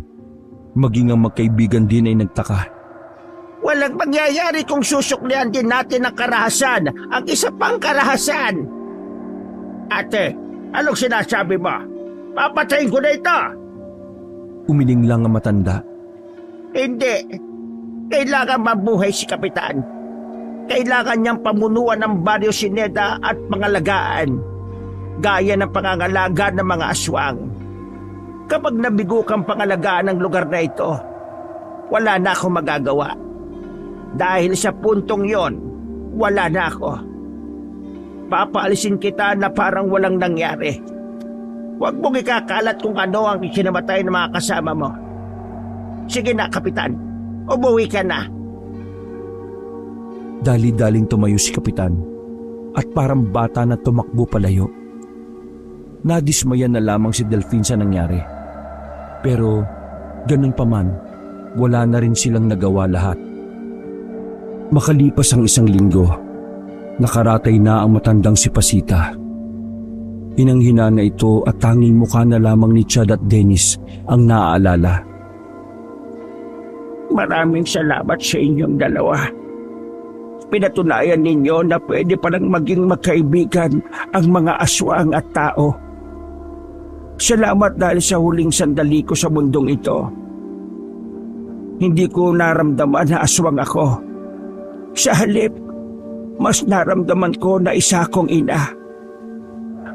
Maging ang magkaibigan din ay nagtaka. Walang mangyayari kung susuklian din natin ang karahasan, ang isa pang karahasan. Ate, anong sinasabi mo? Papatayin ko na ito. Umiling lang ang matanda. Hindi. Kailangan mabuhay si Kapitan. Kailangan niyang pamunuan ng Baryo Sineda at pangalagaan, gaya ng pangangalaga ng mga aswang. Kapag nabigo kang pangalagaan ng lugar na ito, wala na akong magagawa. Dahil sa puntong yon, wala na ako. Papaalisin kita na parang walang nangyari. Huwag mong ikakalat kung ano ang ikinamatay ng mga kasama mo. Sige na, Kapitan. Umuwi ka na. Dali-daling tumayo si kapitan at parang bata na tumakbo palayo. Nadismaya na lamang si Delphine sa nangyari. Pero ganun pa man, wala na rin silang nagawa lahat. Makalipas ang isang linggo, nakaratay na ang matandang si Pasita. Inanghina na ito at tanging mukha na lamang ni Chad at Dennis ang naaalala. Maraming salamat sa inyong dalawa. Pinatunayan ninyo na pwede palang maging magkaibigan ang mga aswang at tao. Salamat dahil sa huling sandali ko sa mundong ito. Hindi ko naramdaman na aswang ako. Sa halip, mas naramdaman ko na isa akong ina.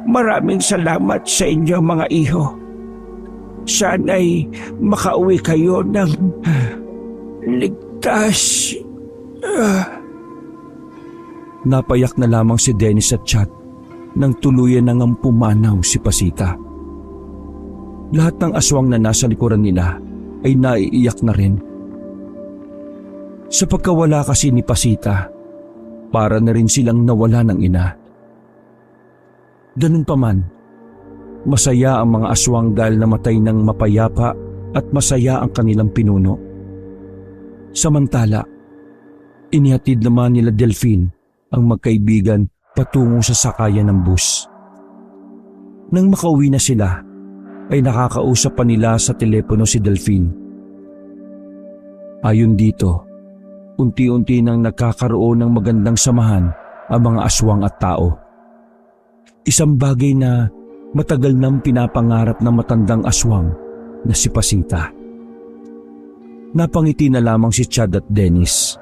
Maraming salamat sa inyo mga iho. Sana'y makauwi kayo ng ligtas. Napayak na lamang si Dennis at Chad nang tuluyan na ngang pumanaw si Pasita. Lahat ng aswang na nasa likuran nila ay naiiyak na rin. Sa pagkawala kasi ni Pasita, para na rin silang nawala ng ina. Ganun pa man, masaya ang mga aswang dahil namatay ng mapayapa at masaya ang kanilang pinuno. Samantala, inihatid naman nila Delphine ang magkaibigan patungo sa sakayan ng bus. Nang makauwi na sila, ay nakakausap pa nila sa telepono si Delphine. Ayon dito, unti-unti nang nagkakaroon ng magandang samahan ang mga aswang at tao. Isang bagay na matagal nang pinapangarap ng matandang aswang na si Pasita. Napangiti na lamang si Chad at Dennis.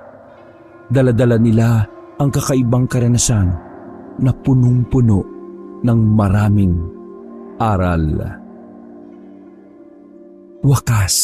Dala-dala nila ang kakaibang karanasan na punong-puno ng maraming aral. Wakas.